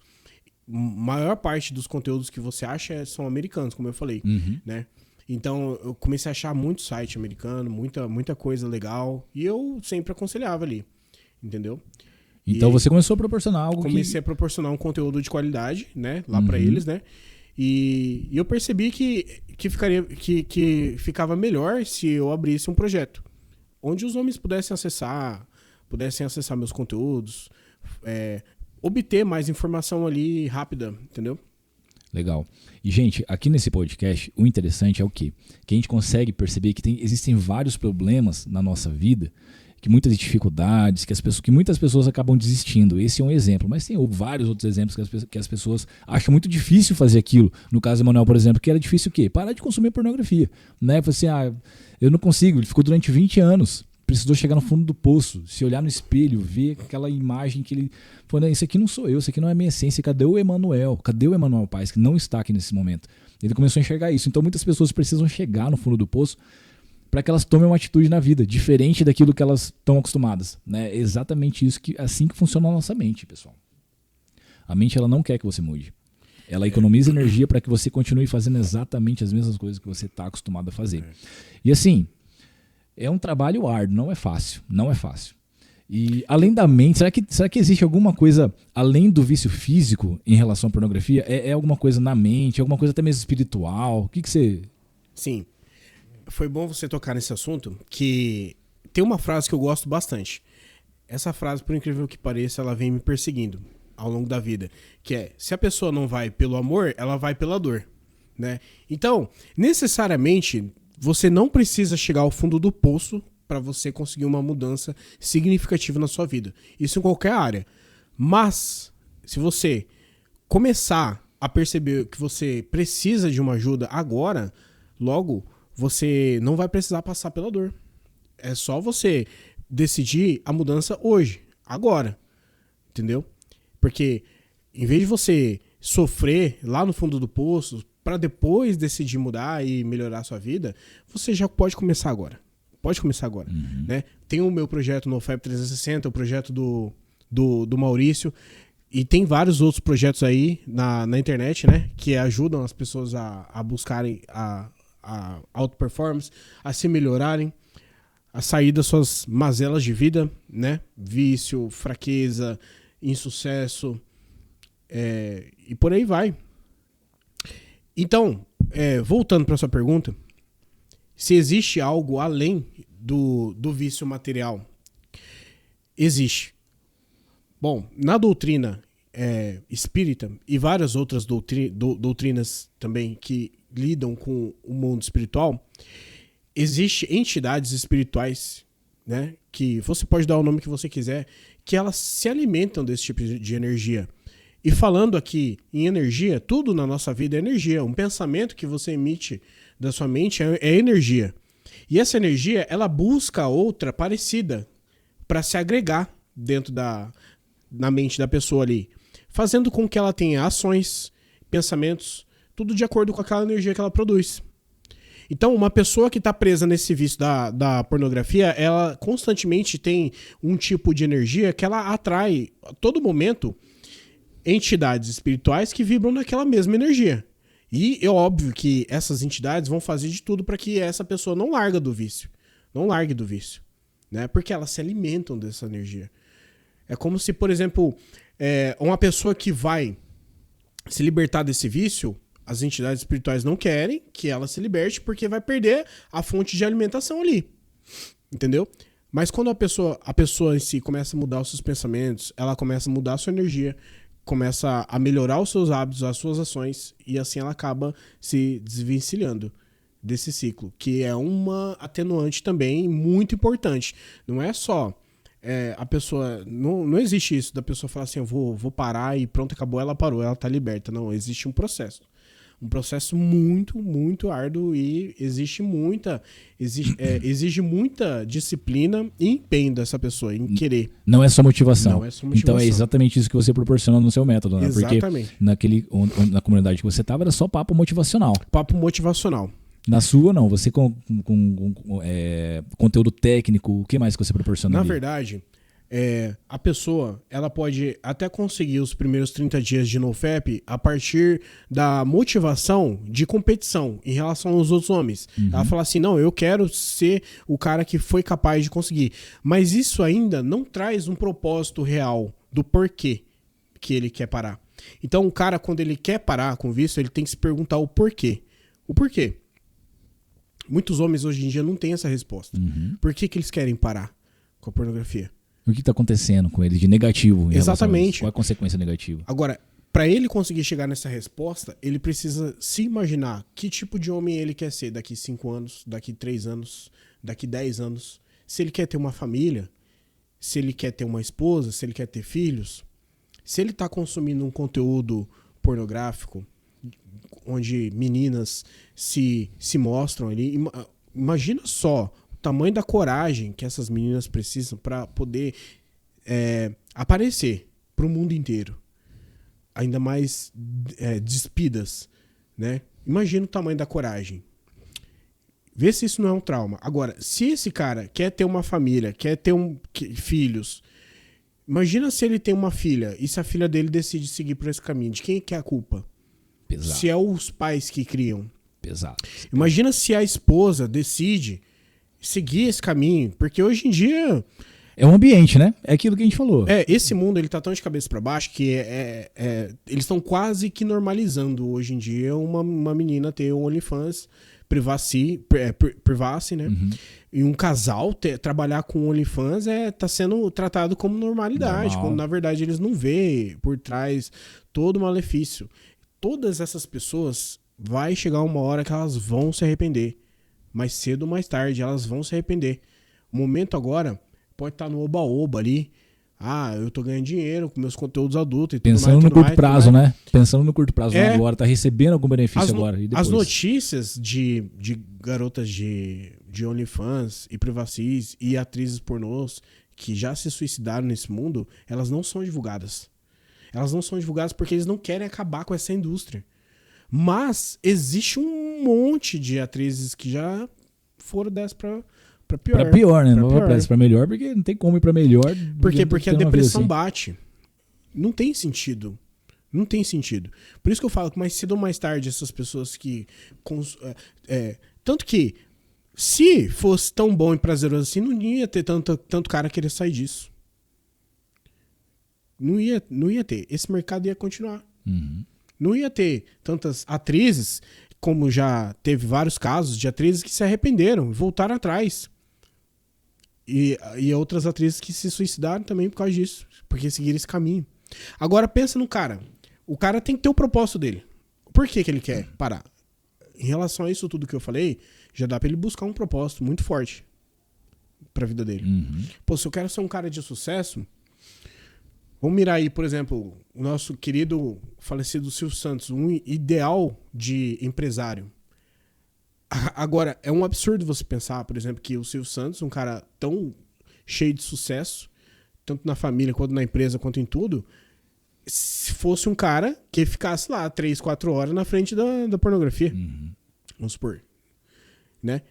Maior parte dos conteúdos que você acha são americanos, como eu falei, né? Então, eu comecei a achar muito site americano, muita coisa legal, e eu sempre aconselhava ali, entendeu? Então, você começou a proporcionar algo Comecei a proporcionar um conteúdo de qualidade, né, lá pra eles, né? E eu percebi que ficava melhor se eu abrisse um projeto, onde os homens pudessem acessar meus conteúdos, obter mais informação ali rápida, entendeu? Legal. E, gente, aqui nesse podcast, o interessante é o quê? Que a gente consegue perceber que existem vários problemas na nossa vida, que muitas dificuldades, que muitas pessoas acabam desistindo. Esse é um exemplo, mas tem vários outros exemplos que as pessoas acham muito difícil fazer aquilo. No caso do Emanuel, por exemplo, que era difícil o quê? Parar de consumir pornografia. Né? Falei assim, eu não consigo. Ele ficou durante 20 anos. Precisou chegar no fundo do poço, se olhar no espelho, ver aquela imagem que ele... Falou, isso aqui não sou eu, isso aqui não é a minha essência. Cadê o Emanuel? Cadê o Emanuel Paes, que não está aqui nesse momento? Ele começou a enxergar isso. Então muitas pessoas precisam chegar no fundo do poço para que elas tomem uma atitude na vida, diferente daquilo que elas estão acostumadas. Né? É exatamente isso, assim que funciona a nossa mente, pessoal. A mente ela não quer que você mude. Ela economiza energia para que você continue fazendo exatamente as mesmas coisas que você está acostumado a fazer. E assim... É um trabalho árduo, não é fácil. E além da mente, será que existe alguma coisa além do vício físico em relação à pornografia? É alguma coisa na mente, alguma coisa até mesmo espiritual? O que você... Sim, foi bom você tocar nesse assunto, que tem uma frase que eu gosto bastante. Essa frase, por incrível que pareça, ela vem me perseguindo ao longo da vida, que é, se a pessoa não vai pelo amor, ela vai pela dor, né? Então, necessariamente... Você não precisa chegar ao fundo do poço para você conseguir uma mudança significativa na sua vida. Isso em qualquer área. Mas, se você começar a perceber que você precisa de uma ajuda agora, logo, você não vai precisar passar pela dor. É só você decidir a mudança hoje, agora. Entendeu? Porque, em vez de você sofrer lá no fundo do poço, para depois decidir mudar e melhorar a sua vida, você já pode começar agora. Né? Tem o meu projeto no FAB 360, o projeto do Maurício, e tem vários outros projetos aí na internet, né? Que ajudam as pessoas a buscarem a auto-performance, a se melhorarem, a sair das suas mazelas de vida, né? Vício, fraqueza, insucesso, e por aí vai. Então, voltando para sua pergunta, se existe algo além do vício material, existe. Bom, na doutrina espírita e várias outras doutrinas também que lidam com o mundo espiritual, existem entidades espirituais, né, que você pode dar o nome que você quiser, que elas se alimentam desse tipo de energia. E falando aqui em energia, tudo na nossa vida é energia. Um pensamento que você emite da sua mente é energia. E essa energia, ela busca outra parecida para se agregar dentro na mente da pessoa ali, fazendo com que ela tenha ações, pensamentos, tudo de acordo com aquela energia que ela produz. Então, uma pessoa que tá presa nesse vício da pornografia, ela constantemente tem um tipo de energia que ela atrai, a todo momento, entidades espirituais que vibram naquela mesma energia. E é óbvio que essas entidades vão fazer de tudo para que essa pessoa não largue do vício. Não largue do vício. Né? Porque elas se alimentam dessa energia. É como se, por exemplo, uma pessoa que vai se libertar desse vício, as entidades espirituais não querem que ela se liberte porque vai perder a fonte de alimentação ali. Entendeu? Mas quando a pessoa em si começa a mudar os seus pensamentos, ela começa a mudar a sua energia, começa a melhorar os seus hábitos, as suas ações, e assim ela acaba se desvencilhando desse ciclo, que é uma atenuante também muito importante. Não é só a pessoa... Não existe isso da pessoa falar assim, eu vou parar e pronto, acabou, ela parou, ela tá liberta. Não, existe um processo. Um processo muito, muito árduo e exige muita disciplina e empenho dessa pessoa em querer. Não é só motivação. Não é só motivação. Então é exatamente isso que você proporciona no seu método, né? Exatamente. Porque na comunidade que você estava era só papo motivacional. Papo motivacional. Na sua, não. Você com conteúdo técnico, o que mais que você proporciona? Na ali? verdade, a pessoa ela pode até conseguir os primeiros 30 dias de NoFap a partir da motivação de competição em relação aos outros homens. Ela fala assim, não, eu quero ser o cara que foi capaz de conseguir. Mas isso ainda não traz um propósito real do porquê que ele quer parar. Então o cara, quando ele quer parar com o vício, ele tem que se perguntar o porquê. O porquê? Muitos homens hoje em dia não têm essa resposta. Por que eles querem parar com a pornografia? O que está acontecendo com ele de negativo? Exatamente. Qual é a consequência negativa? Agora, para ele conseguir chegar nessa resposta, ele precisa se imaginar que tipo de homem ele quer ser daqui 5 anos, daqui 3 anos, daqui 10 anos. Se ele quer ter uma família, se ele quer ter uma esposa, se ele quer ter filhos. Se ele está consumindo um conteúdo pornográfico, onde meninas se mostram ali, imagina só o tamanho da coragem que essas meninas precisam para poder aparecer para o mundo inteiro, ainda mais despidas, né? Imagina o tamanho da coragem. Vê se isso não é um trauma. Agora, se esse cara quer ter uma família, quer ter filhos, imagina se ele tem uma filha e se a filha dele decide seguir por esse caminho. De quem que é a culpa? Pesado. Se é os pais que criam. Pesado. Imagina se a esposa decide seguir esse caminho. Porque hoje em dia... É um ambiente, né? É aquilo que a gente falou. Esse mundo ele tá tão de cabeça para baixo que eles estão quase que normalizando hoje em dia uma menina ter um OnlyFans privacy, né? E um casal trabalhar com OnlyFans tá sendo tratado como normalidade. Normal. Quando na verdade eles não vê por trás todo o malefício. Todas essas pessoas, vai chegar uma hora que elas vão se arrepender. Mais cedo ou mais tarde, elas vão se arrepender. O momento agora pode estar no oba-oba ali. Ah, eu tô ganhando dinheiro com meus conteúdos adultos e tudo mais. Pensando no curto prazo, né? Pensando no curto prazo agora, tá recebendo algum benefício agora. E depois? As notícias de garotas de OnlyFans e privacies e atrizes pornôs que já se suicidaram nesse mundo, elas não são divulgadas. Elas não são divulgadas porque eles não querem acabar com essa indústria. Mas existe um monte de atrizes que já foram dessas pra pior. Pra pior, né? Não vai pra melhor, porque não tem como ir pra melhor. Porque a depressão bate. Não tem sentido. Não tem sentido. Por isso que eu falo que mais cedo ou mais tarde essas pessoas que... tanto que se fosse tão bom e prazeroso assim, não ia ter tanto cara querer sair disso. Não ia ter. Esse mercado ia continuar. Não ia ter tantas atrizes, como já teve vários casos de atrizes que se arrependeram e voltaram atrás. E outras atrizes que se suicidaram também por causa disso, porque seguiram esse caminho. Agora pensa no cara. O cara tem que ter o propósito dele. Por que ele quer parar? Em relação a isso tudo que eu falei, já dá pra ele buscar um propósito muito forte pra vida dele. Pô, se eu quero ser um cara de sucesso... Vamos mirar aí, por exemplo, o nosso querido falecido Silvio Santos, um ideal de empresário. Agora, é um absurdo você pensar, por exemplo, que o Silvio Santos, um cara tão cheio de sucesso, tanto na família, quanto na empresa, quanto em tudo, se fosse um cara que ficasse lá 3, 4 horas na frente da pornografia. Vamos supor. né?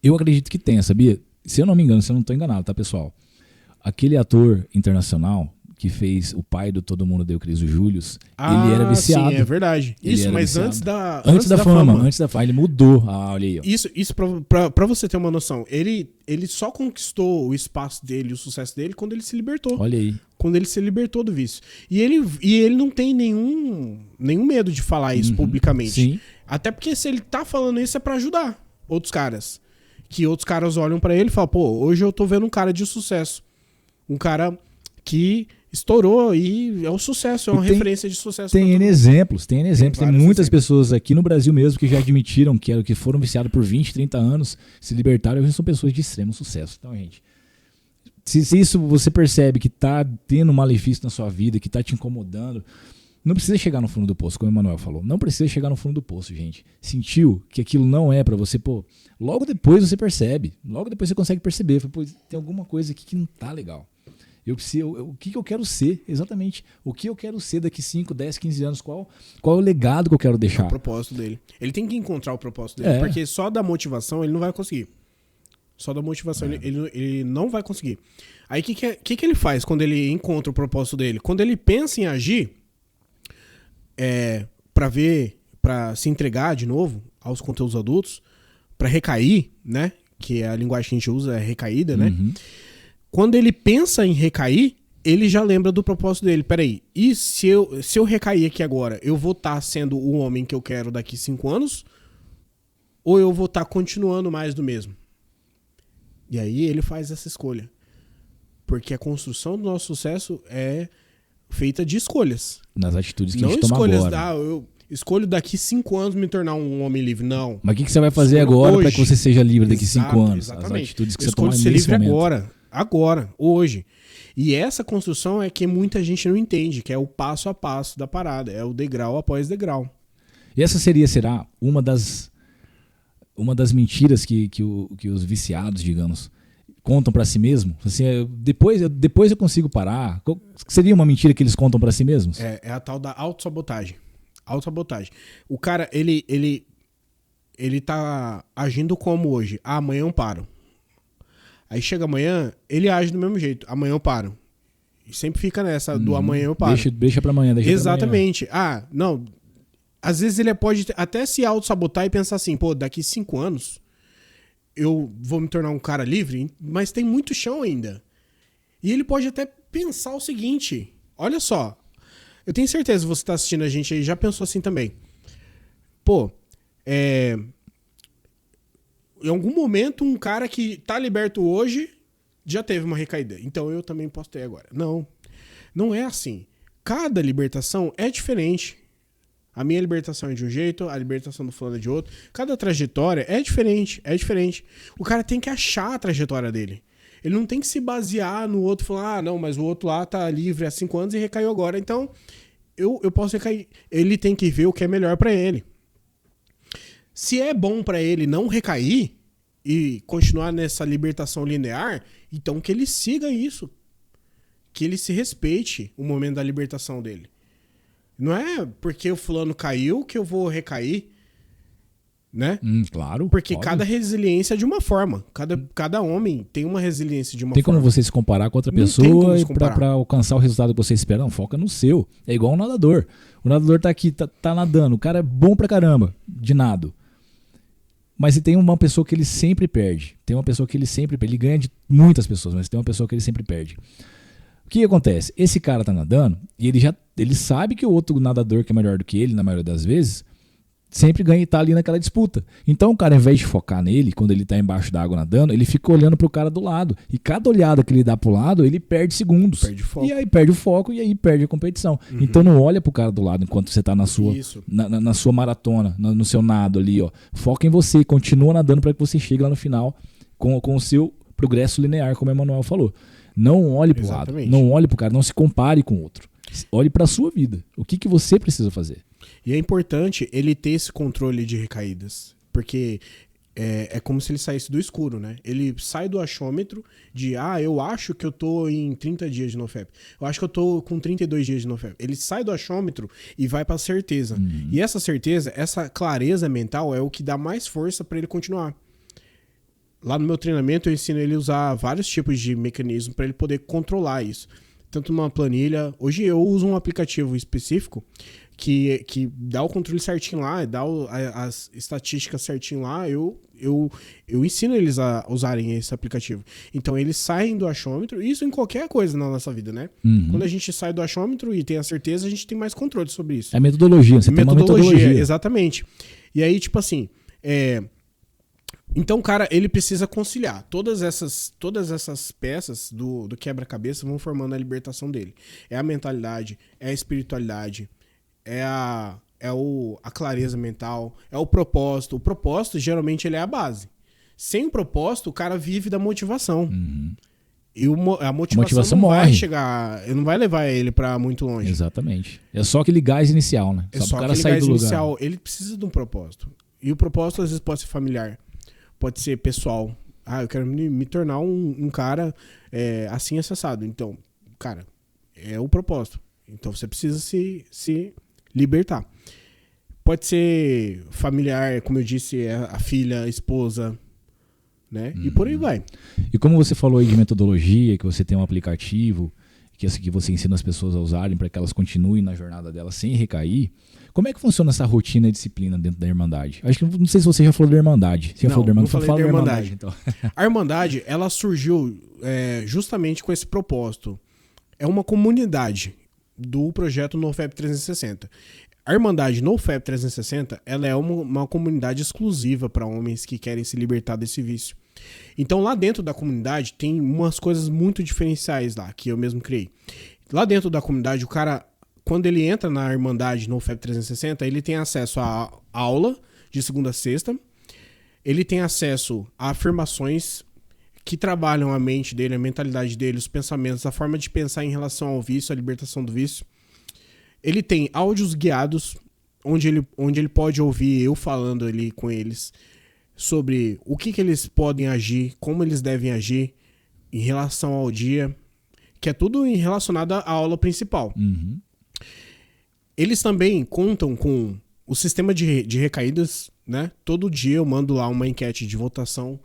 Eu acredito que tenha, sabia? Se eu não me engano, se eu não estou enganado, tá, pessoal? Aquele ator internacional que fez o pai do Todo Mundo Deu Cris, o Július, ele era viciado. Sim, é verdade. Ele Isso, era mas viciado. antes da fama. Antes da fama. Ele mudou. Olha aí, ó. Isso pra você ter uma noção. Ele só conquistou o espaço dele, o sucesso dele, quando ele se libertou. Olha aí. Quando ele se libertou do vício. E ele não tem nenhum medo de falar isso publicamente. Sim. Até porque se ele tá falando isso é pra ajudar outros caras. Que outros caras olham pra ele e falam, pô, hoje eu tô vendo um cara de sucesso. Um cara que estourou e é um sucesso, é uma referência de sucesso. Tem N exemplos, tem muitas exemplos. Pessoas aqui no Brasil mesmo que já admitiram que foram viciados por 20, 30 anos, se libertaram e hoje são pessoas de extremo sucesso. Então, gente, se isso você percebe que tá tendo um malefício na sua vida, que tá te incomodando, não precisa chegar no fundo do poço, como o Emanuel falou. Não precisa chegar no fundo do poço, gente. Sentiu que aquilo não é pra você, pô, logo depois você percebe. Logo depois você consegue perceber. Pô, tem alguma coisa aqui que não tá legal. O que eu quero ser, exatamente. O que eu quero ser daqui 5, 10, 15 anos. Qual é o legado que eu quero deixar? O propósito dele. Ele tem que encontrar o propósito dele. Porque só da motivação ele não vai conseguir. Só da motivação ele não vai conseguir. Aí o que ele faz quando ele encontra o propósito dele? Quando ele pensa em agir, pra se entregar de novo aos conteúdos adultos, pra recair, né? Que é a linguagem que a gente usa, é recaída, né? Quando ele pensa em recair, ele já lembra do propósito dele. Peraí, e se eu recair aqui agora, eu vou estar sendo o homem que eu quero daqui 5 anos? Ou eu vou estar continuando mais do mesmo? E aí ele faz essa escolha. Porque a construção do nosso sucesso é feita de escolhas. Nas atitudes que não a gente toma escolhas agora. Eu escolho daqui 5 anos me tornar um homem livre. Não. Mas o que você vai fazer agora para que você seja livre daqui 5 anos? Exatamente. As atitudes que eu você toma ser nesse livre momento. agora, hoje. E essa construção é que muita gente não entende, que é o passo a passo da parada, é o degrau após degrau. E essa será uma das mentiras que os viciados, digamos, contam para si mesmos? Assim, depois eu consigo parar. Seria uma mentira que eles contam para si mesmos? É a tal da autossabotagem. Autossabotagem. O cara, ele tá agindo como hoje. Amanhã eu paro. Aí chega amanhã, ele age do mesmo jeito. Amanhã eu paro. E sempre fica nessa do amanhã eu paro. Deixa pra amanhã. Exatamente. Não. Às vezes ele pode até se auto-sabotar e pensar assim, pô, daqui 5 anos eu vou me tornar um cara livre, mas tem muito chão ainda. E ele pode até pensar o seguinte, olha só, eu tenho certeza que você tá assistindo a gente aí já pensou assim também. Pô, em algum momento um cara que tá liberto hoje já teve uma recaída, então eu também posso ter agora. Não é assim. Cada libertação é diferente. A minha libertação é de um jeito, a libertação do fulano é de outro. Cada trajetória é diferente. O cara tem que achar a trajetória dele. Ele não tem que se basear no outro e falar, não, mas o outro lá tá livre há 5 anos e recaiu agora. Então, eu posso recair. Ele tem que ver o que é melhor pra ele. Se é bom pra ele não recair e continuar nessa libertação linear, então que ele siga isso. Que ele se respeite o momento da libertação dele. Não é porque o fulano caiu que eu vou recair, né? Claro. Porque pode. cada resiliência é de uma forma. Cada homem tem uma resiliência de uma tem forma. Tem como você se comparar com outra Não tem como pessoa se e comparar. pra alcançar o resultado que você espera? Não, foca no seu. É igual um nadador. O nadador tá aqui, tá nadando. O cara é bom pra caramba de nado. Mas tem uma pessoa que ele sempre perde. Ele ganha de muitas pessoas, mas tem uma pessoa que ele sempre perde. O que acontece? Esse cara tá nadando e ele sabe que o outro nadador que é melhor do que ele, na maioria das vezes, sempre ganha e tá ali naquela disputa. Então o cara, ao invés de focar nele, quando ele tá embaixo da água nadando, ele fica olhando pro cara do lado. E cada olhada que ele dá pro lado, ele perde segundos. Perde foco. E aí perde o foco e aí perde a competição. Então não olha pro cara do lado enquanto você tá na sua, na sua maratona, no seu nado ali, ó. Foca em você, continua nadando para que você chegue lá no final com o seu progresso linear, como o Emanuel falou. Não olhe pro lado, não olhe pro cara, não se compare com o outro. Olhe pra sua vida. O que você precisa fazer? E é importante ele ter esse controle de recaídas. Porque é como se ele saísse do escuro, né? Ele sai do achômetro de, eu acho que eu tô em 30 dias de NoFap. Eu acho que eu tô com 32 dias de NoFap. Ele sai do achômetro e vai pra certeza. E essa certeza, essa clareza mental é o que dá mais força pra ele continuar. lá no meu treinamento eu ensino ele a usar vários tipos de mecanismos para ele poder controlar isso. Tanto numa planilha. Hoje eu uso um aplicativo específico que dá o controle certinho lá, dá as estatísticas certinho lá. Eu ensino eles a usarem esse aplicativo. Então eles saem do achômetro, isso em qualquer coisa na nossa vida, né? Quando a gente sai do achômetro e tem a certeza, a gente tem mais controle sobre isso. É metodologia, você tem uma metodologia. Exatamente. E aí, tipo assim, então, cara, ele precisa conciliar. Todas essas peças do quebra-cabeça vão formando a libertação dele. É a mentalidade, é a espiritualidade, é a clareza mental, é o propósito. O propósito, geralmente, ele é a base. Sem o propósito, o cara vive da motivação. E a motivação não vai chegar, não vai levar ele pra muito longe. Exatamente. É só aquele gás inicial, né? É só o cara aquele sair gás do inicial. lugar. Ele precisa de um propósito. E o propósito, às vezes, pode ser familiar. Pode ser pessoal. Eu quero me tornar um cara assim, acessado. Então, cara, é o propósito. Então, você precisa se libertar. Pode ser familiar, como eu disse, a filha, a esposa, né? E por aí vai. E como você falou aí de metodologia, que você tem um aplicativo, que você ensina as pessoas a usarem para que elas continuem na jornada delas sem recair, como é que funciona essa rotina e disciplina dentro da Irmandade? Acho que não sei se você já falou da Irmandade. Você já falou da Irmandade? Não falei da Irmandade. Então. A Irmandade, ela surgiu justamente com esse propósito. É uma comunidade do projeto NoFap 360. A Irmandade NoFap 360, ela é uma comunidade exclusiva para homens que querem se libertar desse vício. Então, lá dentro da comunidade, tem umas coisas muito diferenciais lá, que eu mesmo criei. Lá dentro da comunidade, o cara, quando ele entra na Irmandade NoFap 360, ele tem acesso a aula de segunda a sexta, ele tem acesso a afirmações que trabalham a mente dele, a mentalidade dele, os pensamentos, a forma de pensar em relação ao vício, a libertação do vício. Ele tem áudios guiados, onde ele pode ouvir eu falando ali com eles sobre o que eles podem agir, como eles devem agir em relação ao dia, que é tudo relacionado à aula principal. Eles também contam com o sistema de recaídas, né? Todo dia eu mando lá uma enquete de votação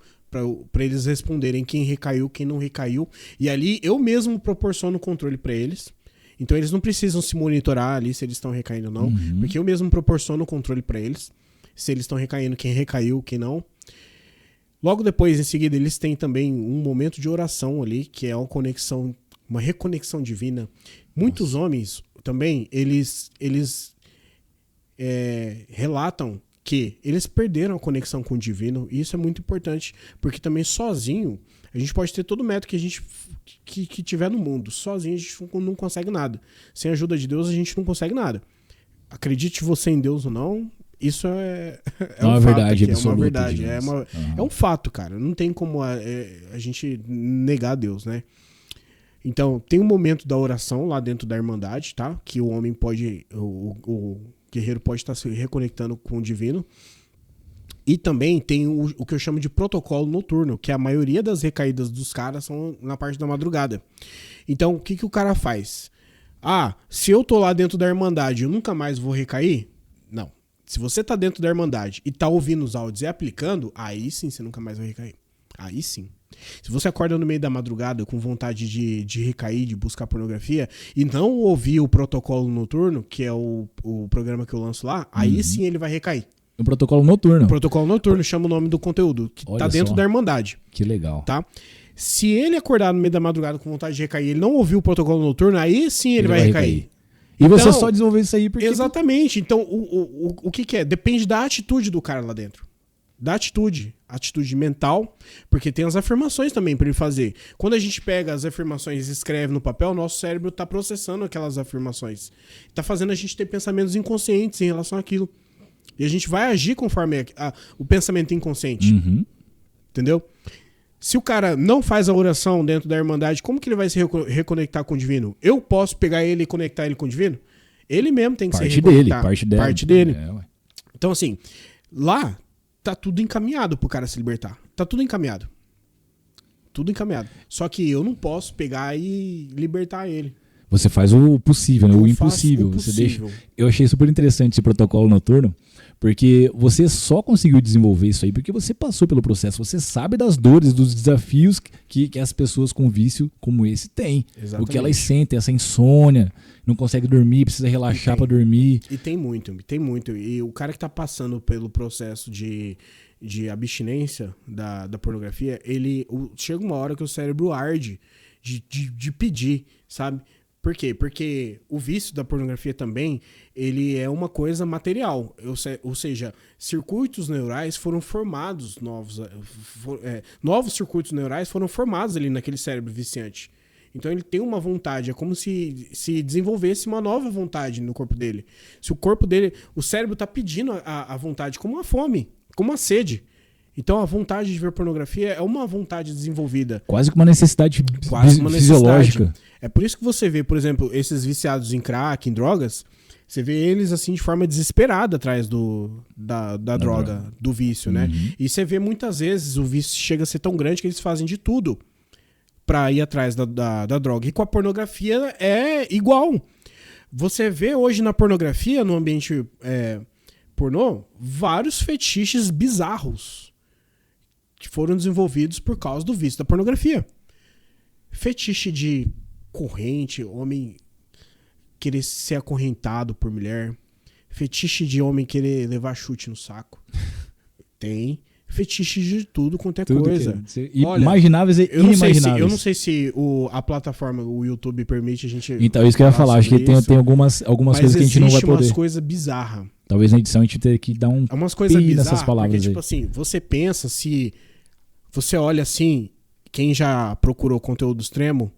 para eles responderem quem recaiu, quem não recaiu. E ali eu mesmo proporciono controle para eles. Então eles não precisam se monitorar ali se eles estão recaindo ou não, porque eu mesmo proporciono o controle para eles, se eles estão recaindo, quem recaiu, quem não. Logo depois, em seguida, eles têm também um momento de oração ali, que é uma reconexão divina. Muitos homens também, eles relatam que eles perderam a conexão com o divino, e isso é muito importante, porque também sozinho, a gente pode ter todo o método que a gente que tiver no mundo. Sozinho a gente não consegue nada. Sem a ajuda de Deus a gente não consegue nada. Acredite você em Deus ou não, isso é uma verdade absoluta. É uma verdade. É um fato, cara. Não tem como a gente negar a Deus, né? Então, tem um momento da oração lá dentro da Irmandade, tá? Que o homem pode, o guerreiro pode estar se reconectando com o divino. E também tem o que eu chamo de protocolo noturno, que a maioria das recaídas dos caras são na parte da madrugada. Então, o que o cara faz? Se eu tô lá dentro da Irmandade, eu nunca mais vou recair? Não. Se você tá dentro da Irmandade e tá ouvindo os áudios e aplicando, aí sim você nunca mais vai recair. Aí sim. Se você acorda no meio da madrugada com vontade de recair, de buscar pornografia, e não ouvir o protocolo noturno, que é o programa que eu lanço lá, aí sim ele vai recair. Um protocolo noturno. O protocolo noturno chama o nome do conteúdo, que Olha tá dentro só. da Irmandade. Que legal. Tá? Se ele acordar no meio da madrugada com vontade de recair, ele não ouviu o protocolo noturno, aí sim ele vai recair. E você Então, só desenvolveu isso aí porque... Exatamente. Então, o que é? Depende da atitude do cara lá dentro. Da atitude mental, porque tem as afirmações também para ele fazer. Quando a gente pega as afirmações e escreve no papel, nosso cérebro tá processando aquelas afirmações. Tá fazendo a gente ter pensamentos inconscientes em relação àquilo. E a gente vai agir conforme o pensamento inconsciente. Entendeu? Se o cara não faz a oração dentro da Irmandade, como que ele vai se reconectar com o divino? Eu posso pegar ele e conectar ele com o divino? Ele mesmo tem que se reconectar. Parte dele. Então, assim, lá tá tudo encaminhado pro cara se libertar. Tá tudo encaminhado. Tudo encaminhado. Só que eu não posso pegar e libertar ele. Você faz o possível, né? O Eu faço impossível. o Você deixa. possível. Eu achei super interessante esse protocolo noturno, porque você só conseguiu desenvolver isso aí porque você passou pelo processo. Você sabe das dores, dos desafios que as pessoas com vício como esse têm. O que elas Exatamente. sentem, essa insônia, não consegue dormir, precisa relaxar para dormir. E tem muito, tem muito. E o cara que tá passando pelo processo de abstinência da pornografia, chega uma hora que o cérebro arde de pedir, sabe? Por quê? Porque o vício da pornografia também, ele é uma coisa material. Ou seja, circuitos neurais foram formados, novos circuitos neurais foram formados ali naquele cérebro viciante. Então ele tem uma vontade, é como se desenvolvesse uma nova vontade no corpo dele. Se o corpo dele, o cérebro está pedindo a vontade, como uma fome, como uma sede. Então a vontade de ver pornografia é uma vontade desenvolvida. Quase que uma necessidade fisiológica. É por isso que você vê, por exemplo, esses viciados em crack, em drogas, você vê eles assim de forma desesperada atrás da droga, do vício, né? E você vê muitas vezes o vício chega a ser tão grande que eles fazem de tudo pra ir atrás da droga. E com a pornografia é igual. Você vê hoje na pornografia, no ambiente pornô, vários fetiches bizarros que foram desenvolvidos por causa do vício da pornografia. Fetiche de corrente, homem querer ser acorrentado por mulher. Fetiche de homem querer levar chute no saco. Tem fetiche de tudo quanto é coisa. Olha, imagináveis e inimagináveis. Eu não sei se a plataforma, o YouTube permite a gente... Então, isso que eu ia falar. Acho que tem algumas coisas que a gente não vai poder. Mas existe umas coisas bizarras. Talvez na edição a gente tenha que dar um umas coisas bizarras, nessas palavras porque, tipo aí. assim, você pensa, se você olha assim, quem já procurou conteúdo extremo,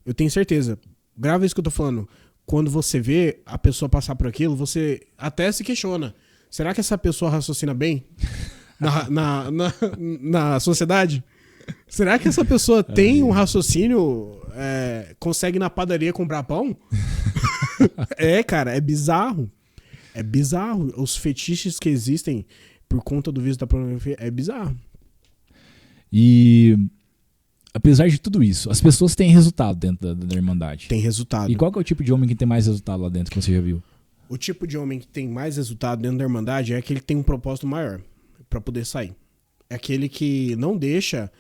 eu tenho certeza, grava isso que eu tô falando, quando você vê a pessoa passar por aquilo, você até se questiona, será que essa pessoa raciocina bem na sociedade? Será que essa pessoa tem um raciocínio, consegue na padaria comprar pão? Cara, é bizarro. É bizarro. Os fetiches que existem por conta do vício da pornografia é bizarro. E apesar de tudo isso, as pessoas têm resultado dentro da Irmandade. Tem resultado. E qual que é o tipo de homem que tem mais resultado lá dentro que você já viu? O tipo de homem que tem mais resultado dentro da Irmandade é aquele que tem um propósito maior pra poder sair. É aquele que não deixa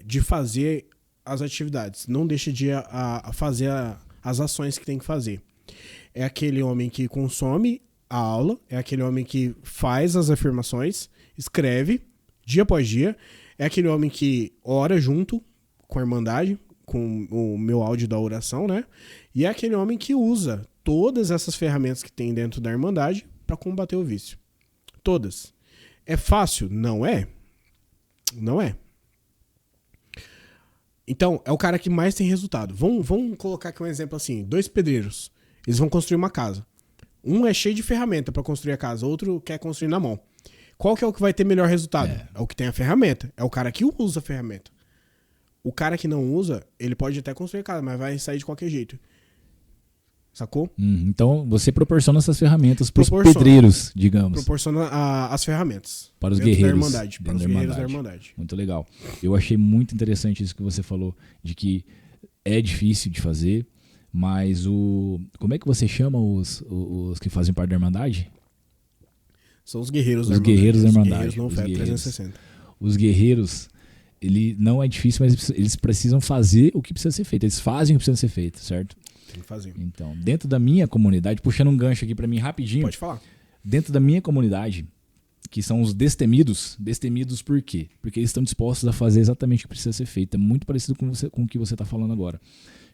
de fazer as atividades, não deixa de fazer as ações que tem que fazer. É aquele homem que consome a aula, é aquele homem que faz as afirmações, escreve dia após dia, é aquele homem que ora junto com a Irmandade, com o meu áudio da oração, né? E é aquele homem que usa todas essas ferramentas que tem dentro da Irmandade para combater o vício. Todas. É fácil? Não é. Não é. Então, é o cara que mais tem resultado. Vamos colocar aqui um exemplo assim. 2 pedreiros. Eles vão construir uma casa. Um é cheio de ferramenta para construir a casa, outro quer construir na mão. Qual que é o que vai ter melhor resultado? É o que tem a ferramenta. É o cara que usa a ferramenta. O cara que não usa, ele pode até construir a casa, mas vai sair de qualquer jeito. Sacou? Então, você proporciona essas ferramentas para os pedreiros, digamos. Proporciona as ferramentas. Para os guerreiros. Da Irmandade, para os guerreiros da Irmandade. Muito legal. Eu achei muito interessante isso que você falou, de que é difícil de fazer, mas como é que você chama os que fazem parte da Irmandade? São os guerreiros da Irmandade. Os guerreiros da Irmandade. Os guerreiros no FEP 360. Os guerreiros, ele não é difícil, mas eles precisam fazer o que precisa ser feito. Eles fazem o que precisa ser feito, certo? Tem que fazer. Então, dentro da minha comunidade, puxando um gancho aqui pra mim rapidinho. Pode falar. Dentro da minha comunidade, que são os destemidos por quê? Porque eles estão dispostos a fazer exatamente o que precisa ser feito. É muito parecido com o que você está falando agora.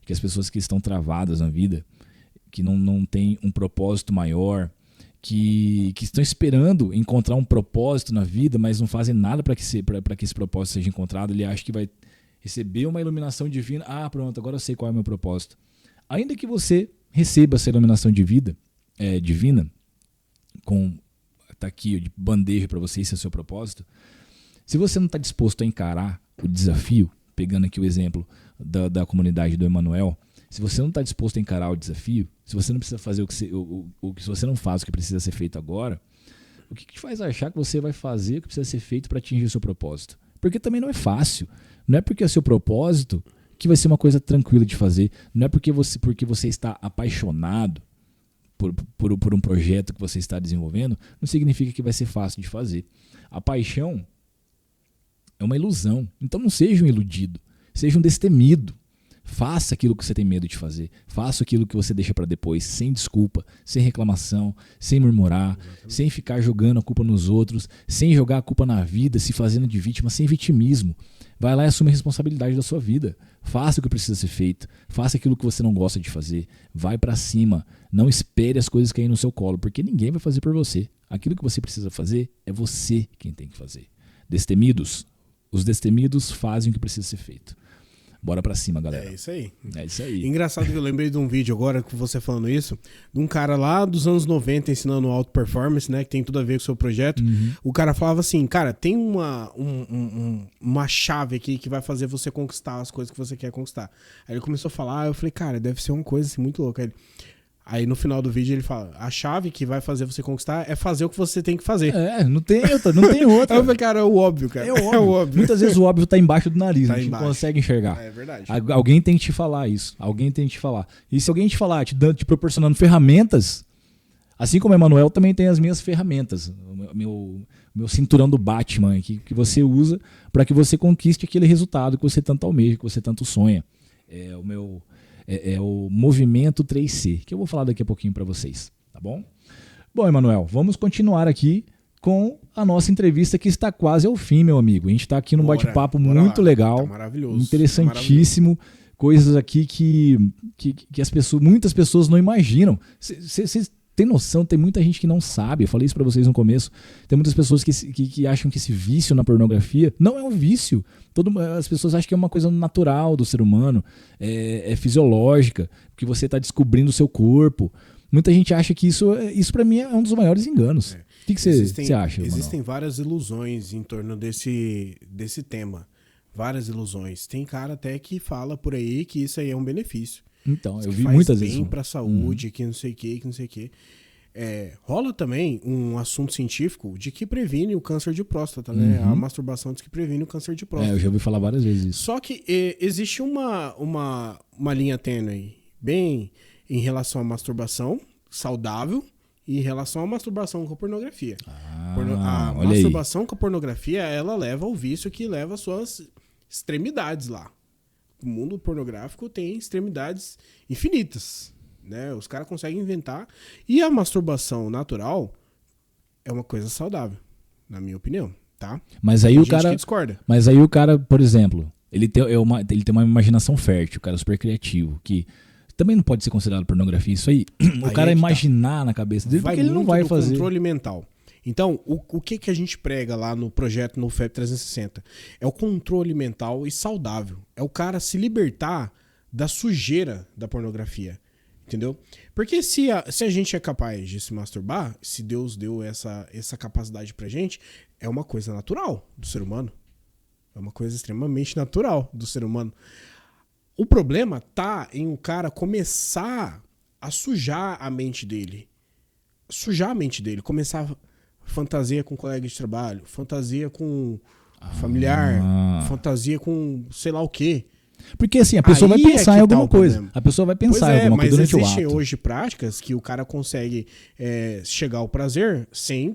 Que as pessoas que estão travadas na vida, que não têm um propósito maior, que estão esperando encontrar um propósito na vida, mas não fazem nada para que esse propósito seja encontrado. Ele acha que vai receber uma iluminação divina. Ah, pronto, agora eu sei qual é o meu propósito. Ainda que você receba essa iluminação divina, tá aqui de bandeja para você, esse é o seu propósito. Se você não está disposto a encarar o desafio, pegando aqui o exemplo da comunidade do Emanuel, se você não está disposto a encarar o desafio, se você não precisa fazer se você não faz o que precisa ser feito agora, o que te faz achar que você vai fazer o que precisa ser feito para atingir o seu propósito? Porque também não é fácil. Não é porque é seu propósito que vai ser uma coisa tranquila de fazer. Não é porque você está apaixonado por um projeto que você está desenvolvendo, não significa que vai ser fácil de fazer. A paixão é uma ilusão. Então não seja um iludido, seja um destemido. Faça aquilo que você tem medo de fazer. Faça aquilo que você deixa para depois, sem desculpa, sem reclamação, sem murmurar, sem ficar jogando a culpa nos outros, sem jogar a culpa na vida, se fazendo de vítima, sem vitimismo. Vai lá e assume a responsabilidade da sua vida. Faça o que precisa ser feito. Faça aquilo que você não gosta de fazer. Vai para cima. Não espere as coisas caírem no seu colo, porque ninguém vai fazer por você. Aquilo que você precisa fazer é você quem tem que fazer. Destemidos. Os destemidos fazem o que precisa ser feito. Bora pra cima, galera. É isso aí. É isso aí. Engraçado que eu lembrei de um vídeo agora, com você falando isso, de um cara lá dos anos 90 ensinando auto performance, né? Que tem tudo a ver com o seu projeto. O cara falava assim, cara, tem uma chave aqui que vai fazer você conquistar as coisas que você quer conquistar. Aí ele começou a falar, eu falei, cara, deve ser uma coisa assim, muito louca. Aí no final do vídeo ele fala, a chave que vai fazer você conquistar é fazer o que você tem que fazer. Não tem outra, não tem outra. Aí eu falei, cara, é o óbvio, cara. É o óbvio. Muitas vezes o óbvio tá embaixo do nariz, a gente não consegue enxergar. É verdade. Alguém tem que te falar isso. Alguém tem que te falar. E se alguém te falar, te proporcionando ferramentas, assim como o Emanuel, também tem as minhas ferramentas. Meu cinturão do Batman aqui, que você usa para que você conquiste aquele resultado que você tanto almeja, que você tanto sonha. É o movimento 3C, que eu vou falar daqui a pouquinho para vocês, tá bom? Bom, Emanuel, vamos continuar aqui com a nossa entrevista que está quase ao fim, meu amigo. A gente está aqui num bate-papo muito legal, tá maravilhoso, interessantíssimo, coisas aqui que muitas pessoas não imaginam. Vocês têm noção, tem muita gente que não sabe, eu falei isso para vocês no começo, tem muitas pessoas que acham que esse vício na pornografia não é um vício. As pessoas acham que é uma coisa natural do ser humano, é fisiológica, que você está descobrindo o seu corpo. Muita gente acha que isso para mim é um dos maiores enganos. O que você acha, Existem várias ilusões em torno desse tema. Várias ilusões. Tem cara até que fala por aí que isso aí é um benefício. Então, eu vi muitas vezes. Faz bem pra saúde, que não sei o que. Rola também um assunto científico de que previne o câncer de próstata, né? A masturbação diz que previne o câncer de próstata. Eu já ouvi falar várias vezes isso. Só que existe uma linha tênue bem em relação à masturbação saudável e em relação à masturbação com a pornografia. A masturbação com a pornografia, ela leva ao vício que leva às suas extremidades lá. O mundo pornográfico tem extremidades infinitas, né? Os caras conseguem inventar. E a masturbação natural é uma coisa saudável, na minha opinião, tá? Mas aí discorda. Mas aí o cara, por exemplo, ele tem uma imaginação fértil, o cara é super criativo, que também não pode ser considerado pornografia isso aí. O cara imaginar na cabeça dele, porque ele não vai fazer. Controle mental. Então, o que a gente prega lá no projeto NoFap 360? É o controle mental e saudável. É o cara se libertar da sujeira da pornografia. Entendeu? Porque se a gente é capaz de se masturbar, se Deus deu essa capacidade pra gente, é uma coisa natural do ser humano. É uma coisa extremamente natural do ser humano. O problema tá em o cara começar a sujar a mente dele. Começar a fantasia com colega de trabalho, fantasia com familiar, fantasia com sei lá o quê. Porque assim, a pessoa vai pensar em alguma coisa. A pessoa vai pensar em alguma coisa durante o ato. Mas existem hoje práticas que o cara consegue chegar ao prazer sem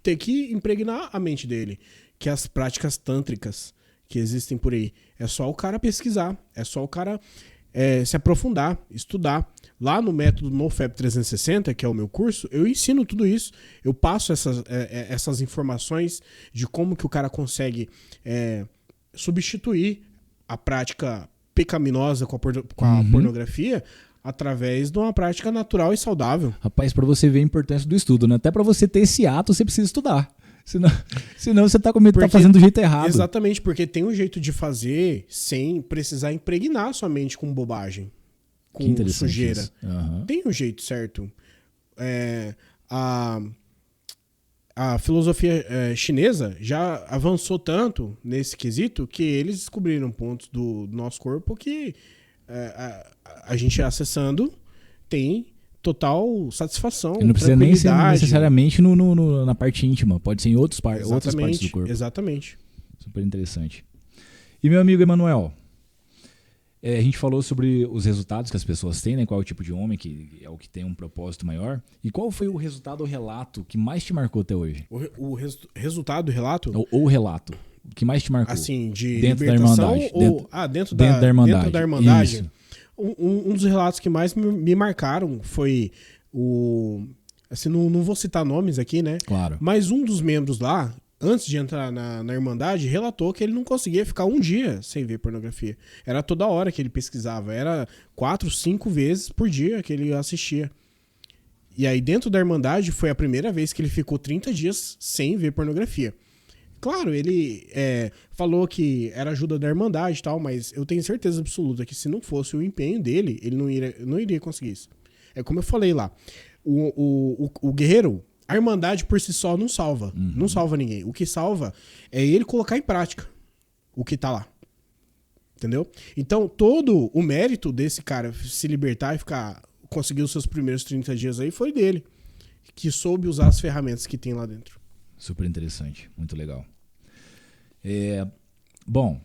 ter que impregnar a mente dele. Que é as práticas tântricas que existem por aí. É só o cara pesquisar, é só o cara se aprofundar, estudar. Lá no método NoFap 360, que é o meu curso, eu ensino tudo isso. Eu passo essas informações de como que o cara consegue substituir a prática pecaminosa com a pornografia através de uma prática natural e saudável. Rapaz, para você ver a importância do estudo, né? Até para você ter esse ato, você precisa estudar. Senão você tá fazendo do jeito errado. Exatamente, porque tem um jeito de fazer sem precisar impregnar sua mente com bobagem, com sujeira. Tem um jeito certo. A filosofia chinesa já avançou tanto nesse quesito que eles descobriram pontos do nosso corpo que a gente acessando tem total satisfação. E não precisa nem ser necessariamente na parte íntima, pode ser em outras partes do corpo. Exatamente. Super interessante. E meu amigo Emanuel, A gente falou sobre os resultados que as pessoas têm, né? Qual é o tipo de homem que é o que tem um propósito maior. E qual foi o resultado ou relato que mais te marcou até hoje? Resultado do relato? Ou o relato que mais te marcou? Assim, de dentro libertação da Irmandade. Dentro da Irmandade. Dentro da Irmandade. Isso. Um dos relatos que mais me marcaram foi o... Assim, não vou citar nomes aqui, né? Claro. Mas um dos membros lá, antes de entrar na Irmandade, relatou que ele não conseguia ficar um dia sem ver pornografia. Era toda hora que ele pesquisava. Era 4, 5 vezes por dia que ele assistia. E aí, dentro da Irmandade, foi a primeira vez que ele ficou 30 dias sem ver pornografia. Claro, ele falou que era ajuda da Irmandade e tal, mas eu tenho certeza absoluta que se não fosse o empenho dele, ele não iria conseguir isso. É como eu falei lá, o guerreiro, a Irmandade por si só não salva. Uhum. Não salva ninguém. O que salva é ele colocar em prática o que tá lá. Entendeu? Então, todo o mérito desse cara se libertar e conseguir os seus primeiros 30 dias aí foi dele, que soube usar as ferramentas que tem lá dentro. Super interessante, muito legal. Bom,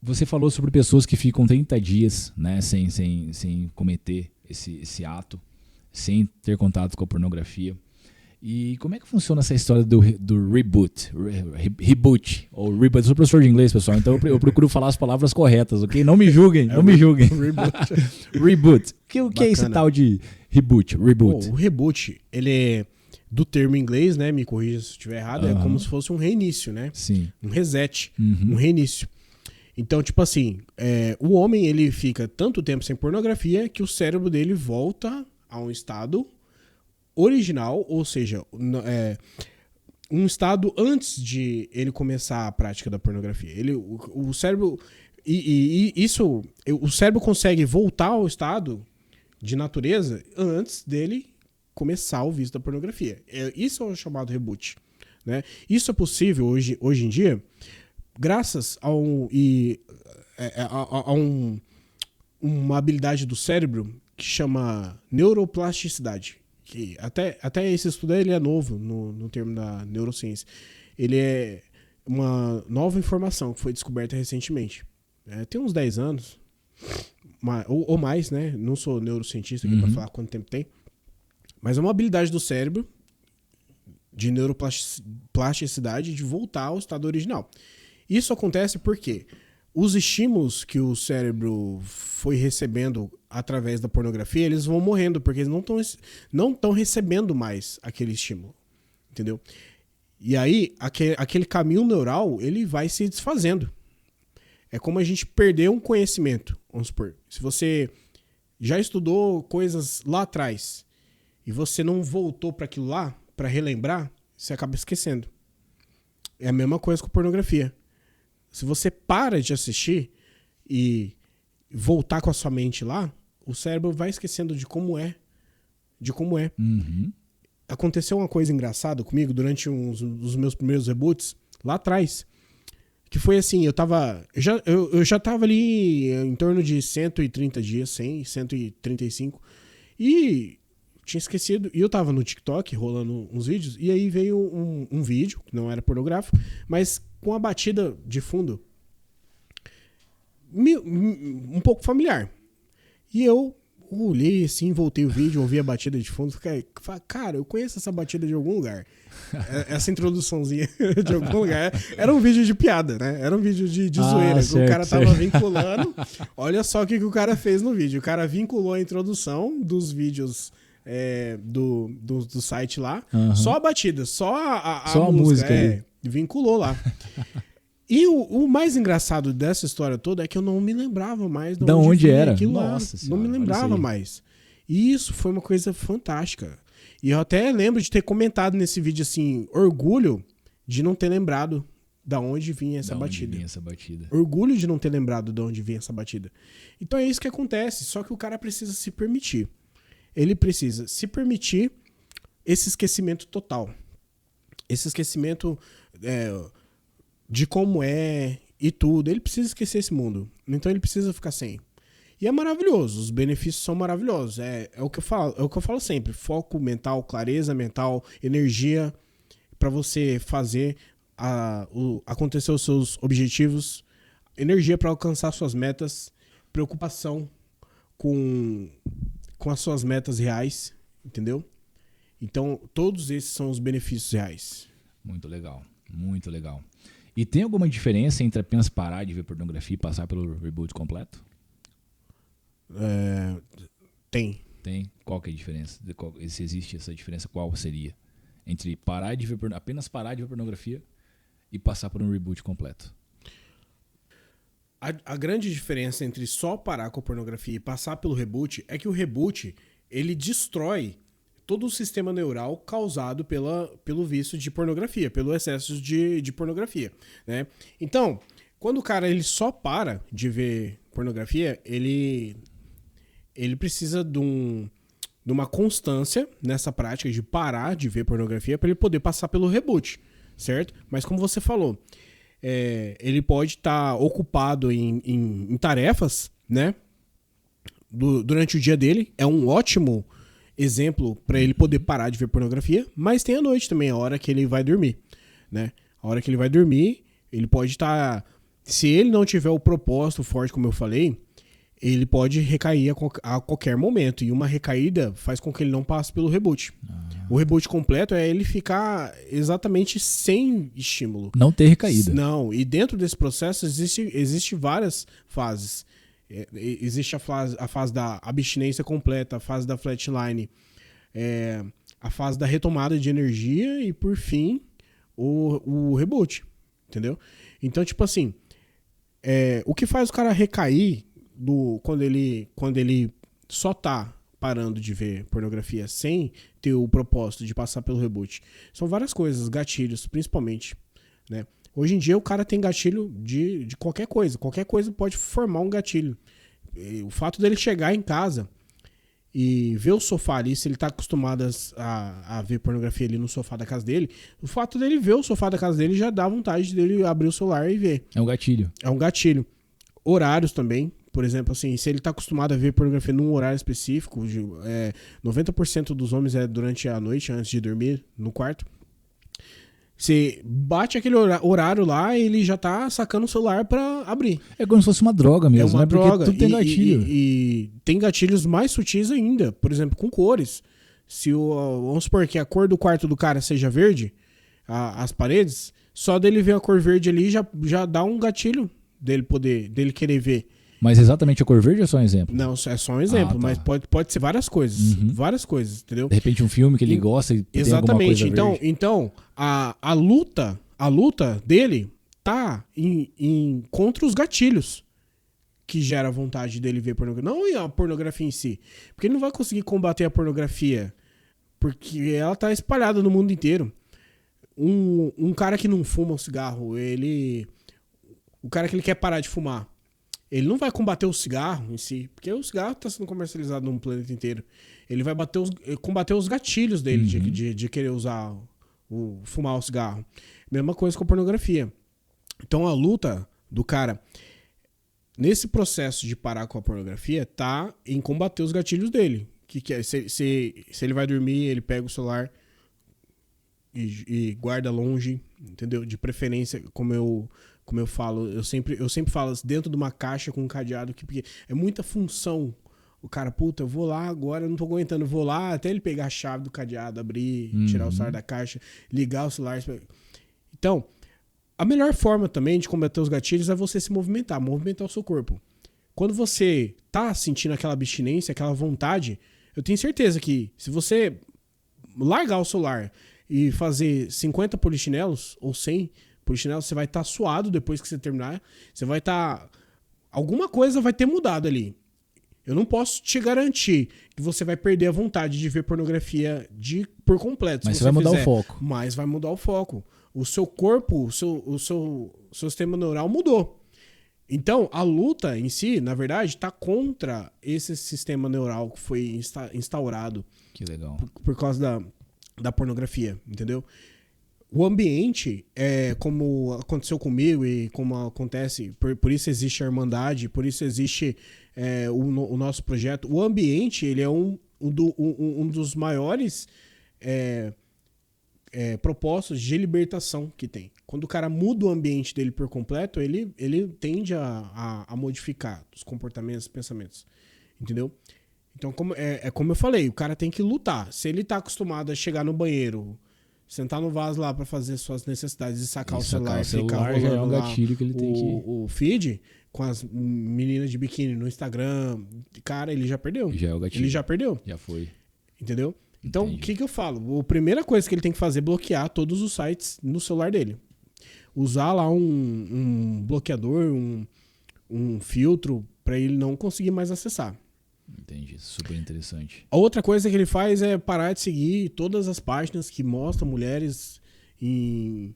você falou sobre pessoas que ficam 30 dias, né, sem cometer esse ato, sem ter contato com a pornografia. E como é que funciona essa história do reboot? Reboot, ou reboot. Eu sou professor de inglês, pessoal, então eu procuro falar as palavras corretas, ok? Não me julguem, não me julguem. Reboot. Reboot. O que é esse tal de reboot? O reboot, ele é do termo em inglês, né? Me corrija se eu estiver errado, é como se fosse um reinício, né? Sim. Um reset, um reinício. Então, tipo assim, o homem, ele fica tanto tempo sem pornografia que o cérebro dele volta a um estado original, ou seja, um estado antes de ele começar a prática da pornografia. O cérebro... o cérebro consegue voltar ao estado de natureza antes dele começar o vício da pornografia. Isso é o chamado reboot, né? Isso é possível hoje em dia graças a uma habilidade do cérebro que chama neuroplasticidade. Que até esse estudo ele é novo no termo da neurociência. Ele é uma nova informação que foi descoberta recentemente. Tem uns 10 anos, ou mais, né? Não sou neurocientista aqui para falar quanto tempo tem. Mas é uma habilidade do cérebro de neuroplasticidade de voltar ao estado original. Isso acontece porque os estímulos que o cérebro foi recebendo através da pornografia, eles vão morrendo, porque eles não estão recebendo mais aquele estímulo. Entendeu? E aí, aquele caminho neural, ele vai se desfazendo. É como a gente perder um conhecimento, vamos supor. Se você já estudou coisas lá atrás e você não voltou para aquilo lá, para relembrar, você acaba esquecendo. É a mesma coisa com pornografia. Se você para de assistir e voltar com a sua mente lá, o cérebro vai esquecendo de como é. Uhum. Aconteceu uma coisa engraçada comigo durante um dos meus primeiros reboots, lá atrás, que foi assim, eu já tava ali em torno de 130 dias, 135, e tinha esquecido, e eu tava no TikTok rolando uns vídeos, e aí veio um vídeo, que não era pornográfico, mas com a batida de fundo um pouco familiar. E eu olhei assim, voltei o vídeo, ouvi a batida de fundo, fiquei, cara, eu conheço essa batida de algum lugar. Essa introduçãozinha de algum lugar. Era um vídeo de piada, né? Era um vídeo de zoeira. Certo, o cara tava vinculando. Olha só o que o cara fez no vídeo. O cara vinculou a introdução dos vídeos do site lá. Só a batida, só a música. Vinculou lá. E o mais engraçado dessa história toda é que eu não me lembrava mais de onde era. Nossa senhora, não me lembrava mais. E isso foi uma coisa fantástica. E eu até lembro de ter comentado nesse vídeo assim, orgulho de não ter lembrado da onde vinha essa batida. Orgulho de não ter lembrado de onde vinha essa batida. Então é isso que acontece, só que o cara precisa se permitir. Ele precisa se permitir esse esquecimento total. Esse esquecimento de como é e tudo. Ele precisa esquecer esse mundo. Então ele precisa ficar sem. E é maravilhoso, os benefícios são maravilhosos. É o que eu falo sempre. Foco mental, clareza mental, energia para você fazer acontecer os seus objetivos, energia para alcançar suas metas preocupação com as suas metas reais, entendeu? Então, todos esses são os benefícios reais. Muito legal, muito legal. E tem alguma diferença entre apenas parar de ver pornografia e passar pelo reboot completo? Tem. Tem? Qual que é a diferença? Se existe essa diferença, qual seria? Entre parar de ver apenas parar de ver pornografia e passar por um reboot completo. A grande diferença entre só parar com a pornografia e passar pelo reboot é que o reboot, ele destrói todo o sistema neural causado pelo vício de pornografia, pelo excesso de pornografia, né? Então, quando o cara ele só para de ver pornografia, ele precisa de uma constância nessa prática de parar de ver pornografia para ele poder passar pelo reboot, certo? Mas como você falou, ele pode estar ocupado em tarefas, né? Durante o dia dele, é um ótimo exemplo para ele poder parar de ver pornografia, mas tem a noite também, a hora que ele vai dormir, né? A hora que ele vai dormir, ele pode estar... Se ele não tiver o propósito forte, como eu falei, ele pode recair a qualquer momento. E uma recaída faz com que ele não passe pelo reboot. O reboot completo é ele ficar exatamente sem estímulo. Não ter recaída. Não, e dentro desse processo existe várias fases. Existe a fase da abstinência completa, a fase da flatline, a fase da retomada de energia e, por fim, o reboot. Entendeu? Então, tipo assim, o que faz o cara recair quando ele só tá parando de ver pornografia sem ter o propósito de passar pelo reboot são várias coisas, gatilhos, principalmente, né? Hoje em dia o cara tem gatilho de qualquer coisa pode formar um gatilho. E o fato dele chegar em casa e ver o sofá ali, se ele tá acostumado a ver pornografia ali no sofá da casa dele, o fato dele ver o sofá da casa dele já dá vontade dele abrir o celular e ver. É um gatilho. É um gatilho. Horários também, por exemplo, assim, se ele tá acostumado a ver pornografia num horário específico, 90% dos homens é durante a noite, antes de dormir, no quarto. Você bate aquele horário lá e ele já tá sacando o celular pra abrir. É como se fosse uma droga mesmo, uma né? droga. Porque tudo tem gatilho. E tem gatilhos mais sutis ainda. Por exemplo, com cores. Vamos supor que a cor do quarto do cara seja verde, as paredes, só dele ver a cor verde ali já dá um gatilho dele querer ver. Mas exatamente a cor verde é só um exemplo? Não, é só um exemplo, tá. mas pode ser várias coisas. Várias coisas, entendeu? De repente um filme que ele gosta e tem alguma coisa verde. Então a luta dele tá contra os gatilhos que gera a vontade dele ver pornografia. Não a pornografia em si. Porque ele não vai conseguir combater a pornografia porque ela tá espalhada no mundo inteiro. Um cara que não fuma um cigarro, o cara que ele quer parar de fumar, ele não vai combater o cigarro em si, porque o cigarro está sendo comercializado no planeta inteiro. Ele vai combater os gatilhos dele de querer fumar o cigarro. Mesma coisa com a pornografia. Então a luta do cara nesse processo de parar com a pornografia tá em combater os gatilhos dele. Que é, se ele vai dormir, ele pega o celular e guarda longe, entendeu? De preferência, como eu falo, eu sempre falo dentro de uma caixa com um cadeado, porque é muita função. O cara, puta, eu vou lá agora, eu não tô aguentando, vou lá até ele pegar a chave do cadeado, abrir, tirar o celular da caixa, ligar o celular. Então, a melhor forma também de combater os gatilhos é você se movimentar o seu corpo. Quando você tá sentindo aquela abstinência, aquela vontade, eu tenho certeza que se você largar o celular e fazer 50 polichinelos ou 100 polichinelos, você vai estar suado depois que você terminar. Você vai estar... Alguma coisa vai ter mudado ali. Eu não posso te garantir que você vai perder a vontade de ver pornografia por completo. Mas você vai mudar o foco. Mas vai mudar o foco. O seu corpo, o seu sistema neural mudou. Então, a luta em si, na verdade, está contra esse sistema neural que foi instaurado. Que legal. Por causa da pornografia, entendeu? O ambiente, como aconteceu comigo e como acontece, por isso existe a Irmandade, por isso existe o nosso projeto. O ambiente, ele é um dos maiores propósitos de libertação que tem. Quando o cara muda o ambiente dele por completo, ele tende a modificar os comportamentos, os pensamentos. Entendeu? Então, como eu falei, o cara tem que lutar. Se ele tá acostumado a chegar no banheiro, sentar no vaso lá pra fazer suas necessidades e sacar o celular e ficar já é um rolando lá gatilho que ele tem que... o feed com as meninas de biquíni no Instagram, cara, ele já perdeu. Já é o gatilho. Ele já perdeu. Já foi. Entendeu? Então, Entendi. o que eu falo? A primeira coisa que ele tem que fazer é bloquear todos os sites no celular dele. Usar lá um bloqueador, um filtro, pra ele não conseguir mais acessar. Entendi. Super interessante. A outra coisa que ele faz é parar de seguir todas as páginas que mostram mulheres de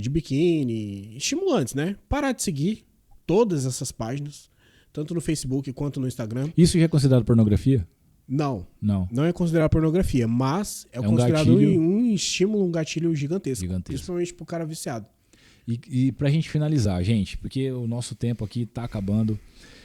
biquíni, estimulantes, né? Parar de seguir todas essas páginas, tanto no Facebook quanto no Instagram. Isso já é considerado pornografia? Não Não. é considerado pornografia, mas é um considerado gatilho. um estímulo, um gatilho gigantesco. Gigantesco. Principalmente pro cara viciado. E pra gente finalizar, gente, porque o nosso tempo aqui tá acabando.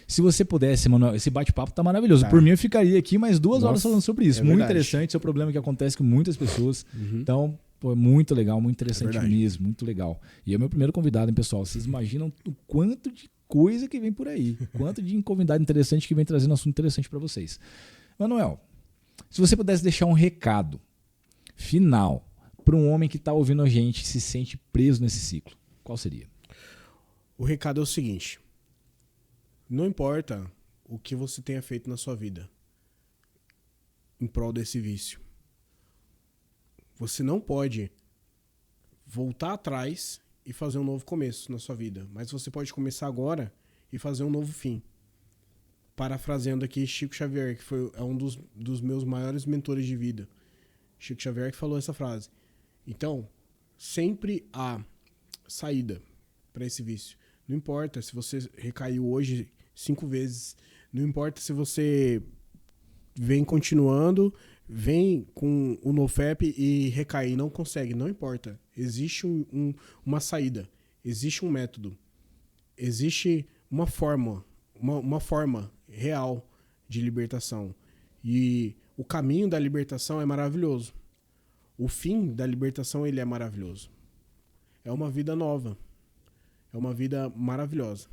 Se você pudesse, Manuel, esse bate-papo tá maravilhoso. Tá. Por mim, eu ficaria aqui mais 2 horas falando sobre isso. é Muito verdade. interessante, esse é um problema que acontece com muitas pessoas. Então, pô, é muito legal, muito interessante verdade. mesmo, muito legal. E é o meu primeiro convidado, hein, pessoal? Vocês imaginam o quanto de coisa que vem por aí, quanto de convidado interessante que vem trazendo assunto interessante pra vocês. Manuel, se você pudesse deixar um recado final para um homem que tá ouvindo a gente e se sente preso nesse ciclo, qual seria? O recado é o seguinte: não importa o que você tenha feito na sua vida em prol desse vício, você não pode voltar atrás e fazer um novo começo na sua vida, mas você pode começar agora e fazer um novo fim. Parafraseando aqui Chico Xavier, que é um dos meus maiores mentores de vida. Chico Xavier que falou essa frase. Então, sempre há saída para esse vício. Não importa se você recaiu hoje 5 vezes, não importa se você vem continuando, vem com o NoFap e recai e não consegue, não importa. Existe uma saída, existe um método, existe uma forma real de libertação. E o caminho da libertação é maravilhoso. O fim da libertação, ele é maravilhoso. É uma vida nova. É uma vida maravilhosa.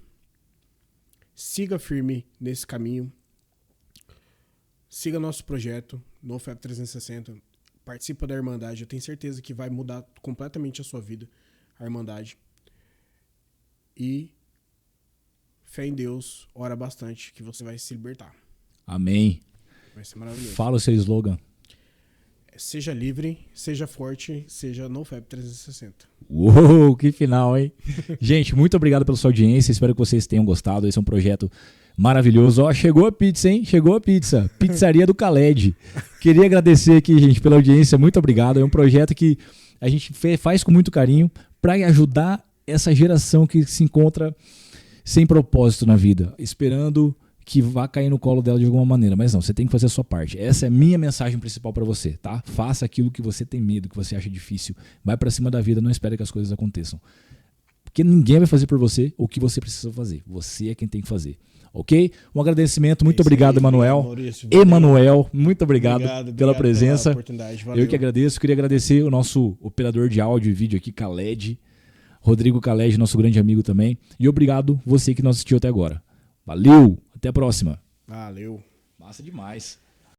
Siga firme nesse caminho. Siga nosso projeto, NoFap 360. Participa da Irmandade. Eu tenho certeza que vai mudar completamente a sua vida, a Irmandade. E fé em Deus, ora bastante, que você vai se libertar. Amém. Vai ser maravilhoso. Fala o seu slogan. Seja livre, seja forte, seja NoFap 360. Uou, que final, hein? Gente, muito obrigado pela sua audiência. Espero que vocês tenham gostado. Esse é um projeto maravilhoso. Ó, chegou a pizza, hein? Chegou a pizza. Pizzaria do Khaled. Queria agradecer aqui, gente, pela audiência. Muito obrigado. É um projeto que a gente faz com muito carinho para ajudar essa geração que se encontra sem propósito na vida, esperando que vá cair no colo dela de alguma maneira. Mas não, você tem que fazer a sua parte. Essa é a minha mensagem principal para você, tá? Faça aquilo que você tem medo, que você acha difícil. Vai para cima da vida, não espere que as coisas aconteçam. Porque ninguém vai fazer por você o que você precisa fazer. Você é quem tem que fazer. Ok? Um agradecimento. Muito obrigado, Emanuel. Emanuel, muito obrigado pela presença. Oportunidade. Valeu. Eu que agradeço. Queria agradecer o nosso operador de áudio e vídeo aqui, Khaled. Rodrigo Khaled, nosso grande amigo também. E obrigado você que nos assistiu até agora. Valeu! Até a próxima. Valeu. Massa demais.